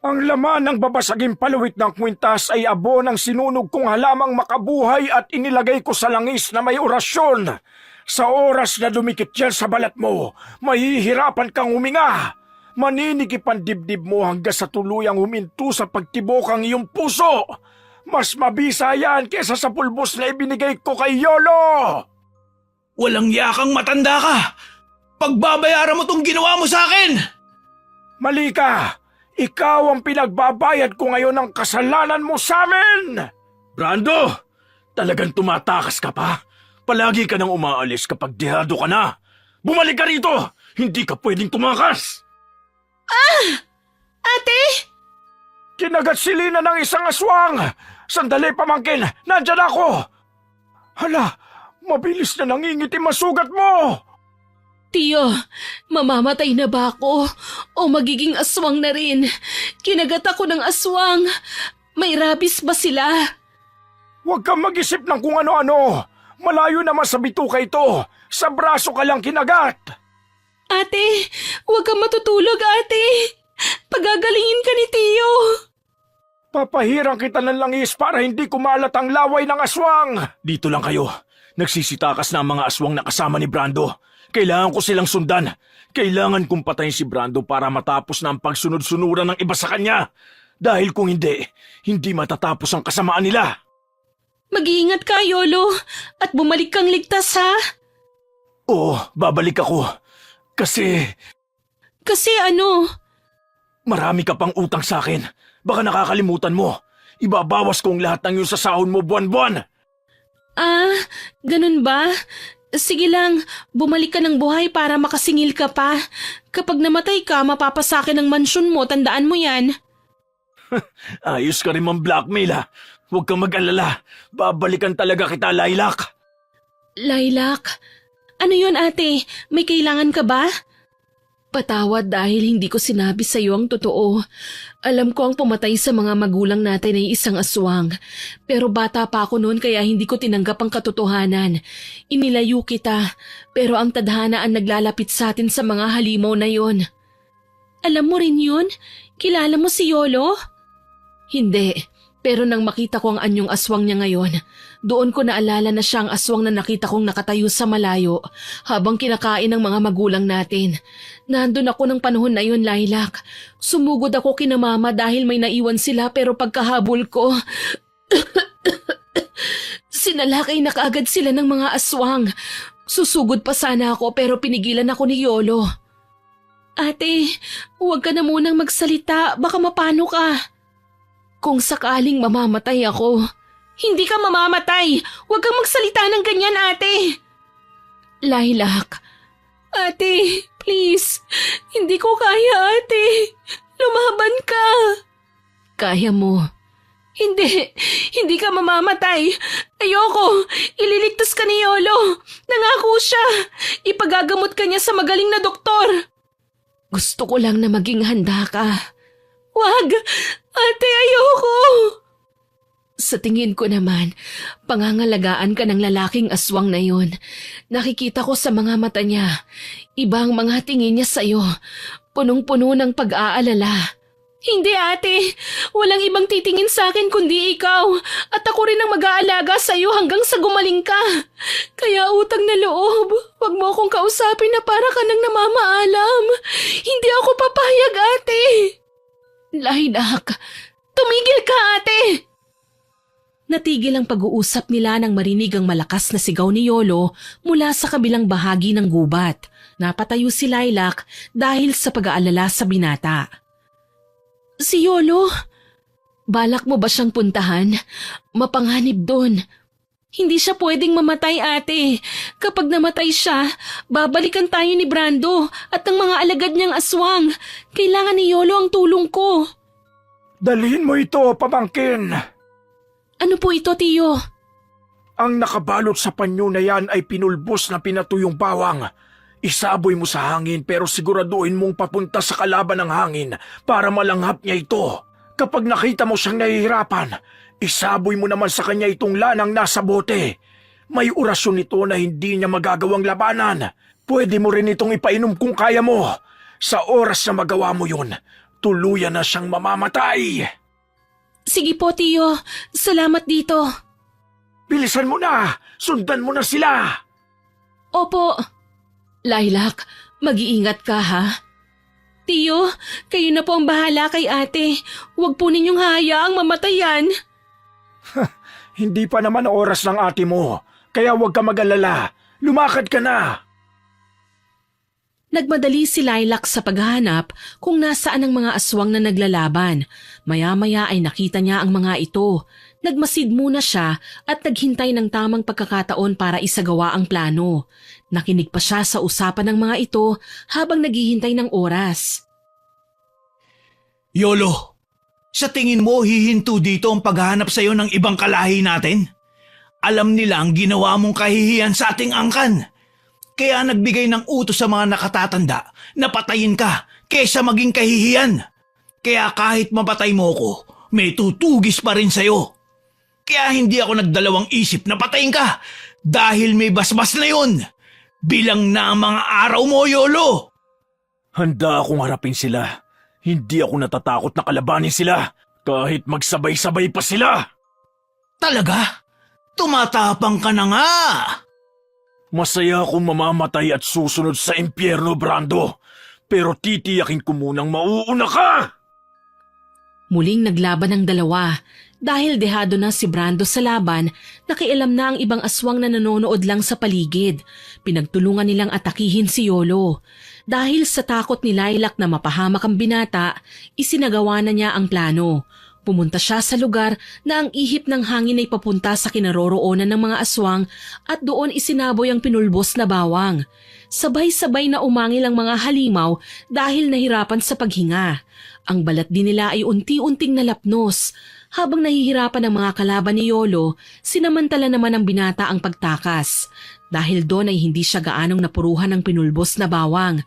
Ang laman ng babasaging paluwit ng kwintas ay abo ng sinunog kong halamang makabuhay at inilagay ko sa langis na may orasyon. Sa oras na dumikit yan sa balat mo, mahihirapan kang huminga. Maninikip ang dibdib mo hanggang sa tuluyang huminto sa pagtibok ang iyong puso. Mas mabisa yan kesa sa pulbos na ibinigay ko kay Yolo. Walang yakang matanda ka! Pagbabayaran mo tong ginawa mo sa akin! Mali ka! Ikaw ang pinagbabayad ko ngayon ng kasalanan mo sa amin! Brando! Talagang tumatakas ka pa? Palagi ka nang umaalis kapag dehado ka na. Bumalik ka rito! Hindi ka pwedeng tumakas! Ate! Kinagat si Lina ng isang aswang! Sandali, pamangkin! Nandyan ako! Hala, mabilis na nangingitim ang sugat mo! Tiyo, mamamatay na ba ako? O magiging aswang na rin? Kinagat ako ng aswang. May rabies ba sila? Huwag kang mag-isip ng kung ano-ano. Malayo naman sa bituka ito. Sa braso ka lang kinagat. Ate, huwag kang matutulog, ate. Pagagalingin ka ni Tiyo. Papahirang kita ng langis para hindi kumalat ang laway ng aswang. Dito lang kayo. Nagsisitakas na ang mga aswang na kasama ni Brando. Kailangan ko silang sundan. Kailangan kong patayin si Brando para matapos na ang pagsunod-sunuran ng iba sa kanya. Dahil kung hindi, hindi matatapos ang kasamaan nila. Mag-iingat ka, Yolo. At bumalik kang ligtas, ha? Oo, babalik ako. Kasi Kasi ano? marami ka pang utang sa akin. Baka nakakalimutan mo. Ibabawas ko ang lahat ng iyong sasahod mo buwan-buwan. Ah, ganun ba? Sige lang, bumalik ka ng buhay para makasingil ka pa. Kapag namatay ka, mapapasakin ang mansyon mo, tandaan mo yan. Ayos ka rin man-blackmail ha. Huwag kang mag-alala. Babalikan talaga kita, Lilac. Lilac, ano yun ate? May kailangan ka ba? Patawad dahil hindi ko sinabi sa iyo ang totoo. Alam ko ang pumatay sa mga magulang natin ay isang aswang. Pero bata pa ako noon kaya hindi ko tinanggap ang katotohanan. Inilayo kita, pero ang tadhana ang naglalapit sa atin sa mga halimaw na yon. Alam mo rin yun? Kilala mo si Yolo? Hindi, pero nang makita ko ang anyong aswang niya ngayon, doon ko naalala na siya ang aswang na nakita kong nakatayo sa malayo habang kinakain ng mga magulang natin. Nandun ako ng panahon na yun, Lilac. Sumugod ako kina mama dahil may naiwan sila pero pagkahabol ko, sinalakay na kaagad sila ng mga aswang. Susugod pa sana ako pero pinigilan ako ni Yolo. Ate, huwag ka na munang magsalita, baka mapano ka. Kung sakaling mamamatay ako, hindi ka mamamatay. Huwag kang magsalita ng ganyan, ate. Lilac. Ate, please. Hindi ko kaya, ate. Lumaban ka. Kaya mo. Hindi ka mamamatay. Ayoko. Ililigtas ka ni Yolo. Nangako siya. Ipagagamot ka niya sa magaling na doktor. Gusto ko lang na maging handa ka. Wag! Ate, ayoko! Sa tingin ko naman, pangangalagaan ka ng lalaking aswang na yon. Nakikita ko sa mga mata niya. Ibang mga tingin niya sa'yo. Punong-puno ng pag-aalala. Hindi ate, walang ibang titingin sa akin kundi ikaw. At ako rin ang mag-aalaga sa'yo hanggang sa gumaling ka. Kaya utang na loob, wag mo akong kausapin na para ka nang namamaalam. Hindi ako papayag ate. Lilac, tumigil ka ate! Natigil ang pag-uusap nila nang marinig ang malakas na sigaw ni Yolo mula sa kabilang bahagi ng gubat. Napatayo si Lilac dahil sa pag-aalala sa binata. Si Yolo? Balak mo ba siyang puntahan? Mapanganib doon. Hindi siya pwedeng mamatay ate. Kapag namatay siya, babalikan tayo ni Brando at ang mga alagad niyang aswang. Kailangan ni Yolo ang tulong ko. Dalhin mo ito, pamangkin. Ano po ito, Tiyo? Ang nakabalot sa panyo na yan ay pinulbos na pinatuyong bawang. Isaboy mo sa hangin pero siguraduhin mong papunta sa kalaban ng hangin para malanghap niya ito. Kapag nakita mo siyang nahihirapan, isaboy mo naman sa kanya itong lanang nasa bote. May orasyon ito na hindi niya magagawang labanan. Pwede mo rin itong ipainom kung kaya mo. Sa oras na magawa mo yun, tuluyan na siyang mamamatay. Sige po, Tiyo. Salamat dito. Bilisan mo na! Sundan mo na sila! Opo. Lilac, mag-iingat ka ha. Tiyo, kayo na po ang bahala kay ate. Huwag po ninyong hayaang mamatayan. Hindi pa naman oras ng ate mo, kaya huwag ka mag-alala. Lumakad ka na! Nagmadali si Lilac sa paghahanap kung nasaan ang mga aswang na naglalaban. Maya-maya ay nakita niya ang mga ito. Nagmasid muna siya at naghintay ng tamang pagkakataon para isagawa ang plano. Nakinig pa siya sa usapan ng mga ito habang naghihintay ng oras. Yolo, sa tingin mo hihinto dito ang paghahanap sa'yo ng ibang kalahi natin? Alam nila ang ginawa mong kahihiyan sa ating angkan. Kaya nagbigay ng utos sa mga nakatatanda na patayin ka kaysa maging kahihiyan. Kaya kahit mapatay mo ko, may tutugis pa rin sa'yo. Kaya hindi ako nagdalawang isip na patayin ka dahil may basbas na yun. Bilang na ang mga araw mo, Yolo. Handa akong harapin sila. Hindi ako natatakot na kalabanin sila kahit magsabay-sabay pa sila. Talaga? Tumatapang ka na nga. Masaya akong mamamatay at susunod sa impyerno, Brando. Pero titiyakin ko munang mauuna ka! Muling naglaban ang dalawa. Dahil dehado na si Brando sa laban, nakialam na ang ibang aswang na nanonood lang sa paligid. Pinagtulungan nilang atakihin si Yolo. Dahil sa takot ni Lilac na mapahamak ang binata, isinagawa na niya ang plano. Pumunta siya sa lugar na ang ihip ng hangin ay papunta sa kinaroroonan ng mga aswang at doon isinaboy ang pinulbos na bawang. Sabay-sabay na umangil ang mga halimaw dahil nahirapan sa paghinga. Ang balat din nila ay unti-unting nalapnos. Habang nahihirapan ang mga kalaban ni Yolo, sinamantala naman ng binata ang pagtakas. Dahil doon ay hindi siya gaanong napuruhan ng pinulbos na bawang.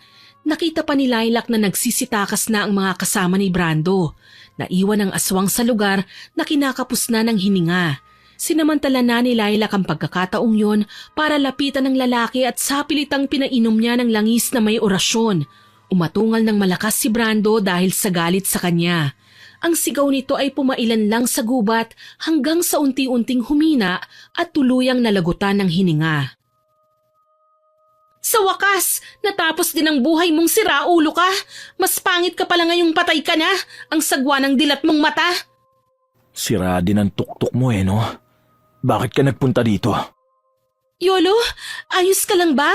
Nakita pa ni Lilac na nagsisitakas na ang mga kasama ni Brando. Naiwan ang aswang sa lugar na kinakapos na ng hininga. Sinamantala na ni Lilac ang pagkakataong yon para lapitan ng lalaki at sapilitang pinainom niya ng langis na may orasyon. Umatungal ng malakas si Brando dahil sa galit sa kanya. Ang sigaw nito ay pumailan lang sa gubat hanggang sa unti-unting humina at tuluyang nalagutan ng hininga. Sa wakas, natapos din ang buhay mong siraulo ka. Mas pangit ka pala ngayong patay ka na, ang sagwa ng dilat mong mata. Sira din ang tuktok mo no? Bakit ka nagpunta dito? Yolo, ayos ka lang ba?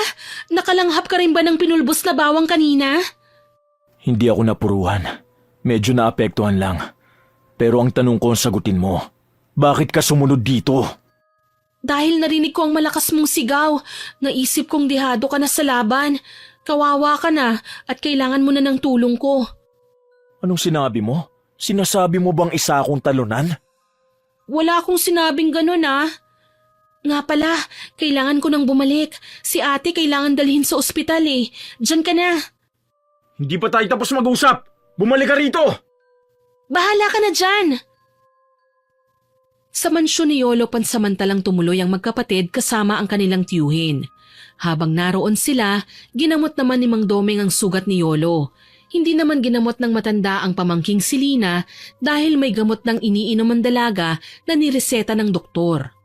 Nakalanghap ka rin ba ng pinulbos na bawang kanina? Hindi ako napuruhan. Medyo naapektuhan lang. Pero ang tanong ko ang sagutin mo. Bakit ka sumunod dito? Dahil narinig ko ang malakas mong sigaw. Naisip kong dihado ka na sa laban. Kawawa ka na at kailangan mo na ng tulong ko. Anong sinabi mo? Sinasabi mo bang isa akong talunan? Wala akong sinabing ganun Nga pala, kailangan ko nang bumalik. Si ate kailangan dalhin sa ospital Diyan ka na. Hindi pa tayo tapos mag-usap. Bumalik ka rito! Bahala ka na dyan! Sa mansyon ni Yolo pansamantalang tumuloy ang magkapatid kasama ang kanilang tiyuhin. Habang naroon sila, ginamot naman ni Mang Domeng ang sugat ni Yolo. Hindi naman ginamot ng matanda ang pamangking si Lina dahil may gamot ng iniinom ang dalaga na nireseta ng doktor.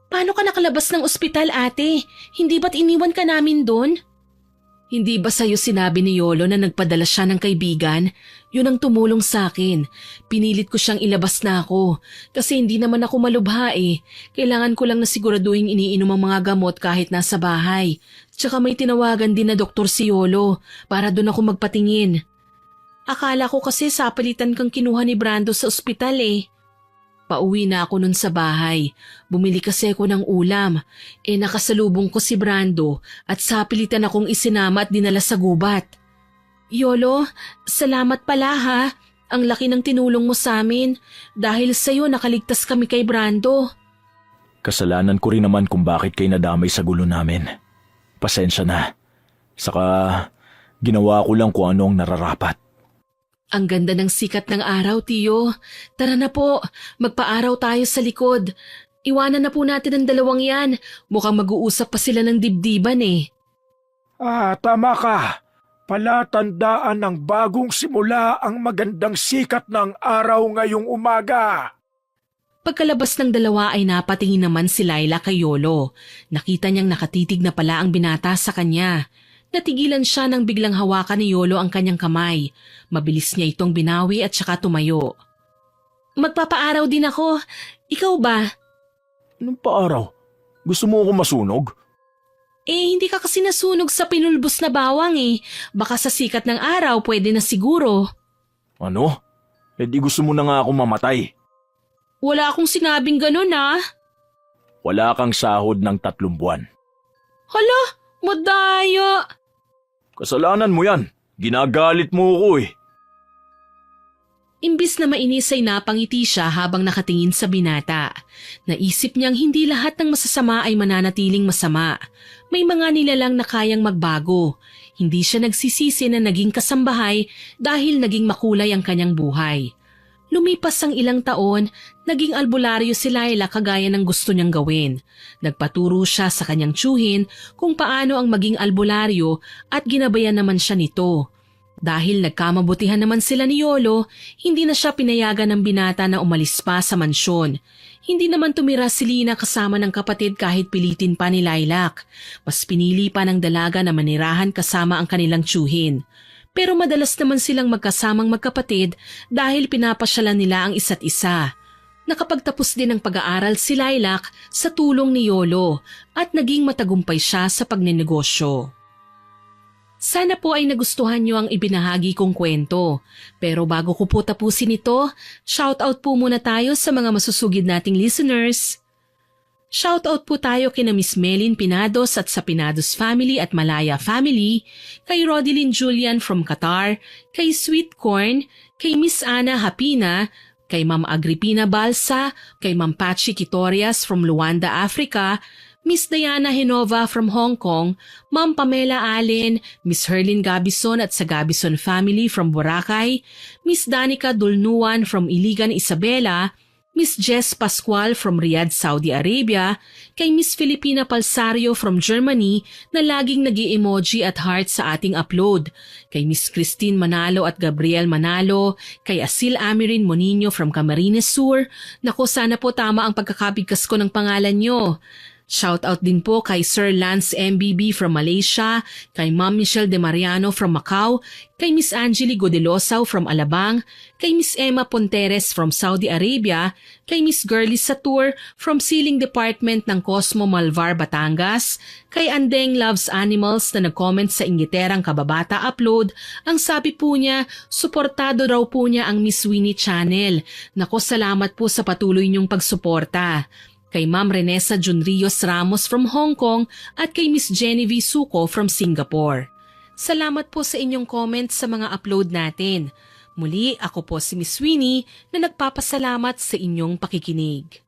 Paano ka nakalabas ng ospital, ate? Hindi ba't iniwan ka namin doon? Hindi ba sa'yo sinabi ni Yolo na nagpadala siya ng kaibigan? Yun ang tumulong sa akin. Pinilit ko siyang ilabas na ako. Kasi hindi naman ako malubha Kailangan ko lang na siguraduhin iniinom ang mga gamot kahit nasa bahay. Tsaka may tinawagan din na doktor si Yolo para doon ako magpatingin. Akala ko kasi sapalitan kang kinuha ni Brando sa ospital Pauwi na ako nun sa bahay. Bumili kasi ako ng ulam. Nakasalubong ko si Brando at sapilitan akong isinama at dinala sa gubat. Yolo, salamat pala ha. Ang laki ng tinulong mo sa amin. Dahil sa'yo nakaligtas kami kay Brando. Kasalanan ko rin naman kung bakit kayo nadamay sa gulo namin. Pasensya na. Saka ginawa ko lang kung ano ang nararapat. Ang ganda ng sikat ng araw, Tiyo. Tara na po, magpaaraw tayo sa likod. Iwanan na po natin ang dalawang yan. Mukhang mag-uusap pa sila ng dibdiban Tama ka. Palatandaan ng bagong simula ang magandang sikat ng araw ngayong umaga. Pagkalabas ng dalawa ay napatingin naman si Laila kay Yolo. Nakita niyang nakatitig na pala ang binata sa kanya. Natigilan siya nang biglang hawakan ni Yolo ang kanyang kamay. Mabilis niya itong binawi at saka tumayo. Magpapaaraw din ako. Ikaw ba? Anong paaraw? Gusto mo ako masunog? Hindi ka kasi nasunog sa pinulbos na bawang Baka sa sikat ng araw pwede na siguro. Ano? Di gusto mo na nga ako mamatay. Wala akong sinabing ganun Wala kang sahod ng 3 buwan. Hala, madaya. Kasalanan mo yan. Ginagalit mo ako Imbis na mainis ay napangiti siya habang nakatingin sa binata. Naisip niyang hindi lahat ng masasama ay mananatiling masama. May mga nilalang na kayang magbago. Hindi siya nagsisisi na naging kasambahay dahil naging makulay ang kanyang buhay. Lumipas ang ilang taon, naging albularyo si Laila kagaya ng gusto niyang gawin. Nagpaturo siya sa kanyang tiyuhin kung paano ang maging albularyo at ginabayan naman siya nito. Dahil nagkamabutihan naman sila ni Yolo, hindi na siya pinayagan ng binata na umalis pa sa mansyon. Hindi naman tumira si Lina kasama ng kapatid kahit pilitin pa ni Lilac. Mas pinili pa ng dalaga na manirahan kasama ang kanilang tiyuhin. Pero madalas naman silang magkasamang magkapatid dahil pinapasyalan nila ang isa't isa. Nakapagtapos din ng pag-aaral si Lilac sa tulong ni Yolo at naging matagumpay siya sa pagnenegosyo. Sana po ay nagustuhan niyo ang ibinahagi kong kwento. Pero bago ko po tapusin ito, shoutout po muna tayo sa mga masusugid nating listeners. Shoutout po tayo kina Miss Melin Pinados at sa Pinados Family at Malaya Family, kay Rodilyn Julian from Qatar, kay Sweet Corn, kay Miss Ana Hapina, kay Ma'am Agripina Balsa, kay Ma'am Pachi Kitorias from Luanda, Africa, Miss Diana Hinova from Hong Kong, Ma'am Pamela Allen, Miss Herlin Gabison at sa Gabison Family from Boracay, Miss Danica Dulnuan from Iligan, Isabela, Miss Jess Pascual from Riyadh, Saudi Arabia, kay Miss Filipina Palsario from Germany na laging nag-i-emoji at heart sa ating upload, kay Miss Christine Manalo at Gabriel Manalo, kay Asil Amirin Monino from Camarines Sur. Naku, sana po tama ang pagkakabigkas ko ng pangalan nyo. Shoutout din po kay Sir Lance MBB from Malaysia, kay Ma'am Michelle De Mariano from Macau, kay Miss Angeli Godelosaw from Alabang, kay Miss Emma Ponteres from Saudi Arabia, kay Miss Girlie Satur from Sealing Department ng Cosmo Malvar, Batangas, kay Andeng Loves Animals na nag-comment sa Ingiterang Kababata Upload. Ang sabi po niya, suportado raw po niya ang Miss Winnie Channel. Nako, salamat po sa patuloy niyong pagsuporta. Kay Ma'am Renessa Junrios Ramos from Hong Kong at kay Miss Genevieve Suko from Singapore. Salamat po sa inyong comments sa mga upload natin. Muli, ako po si Miss Winnie na nagpapasalamat sa inyong pakikinig.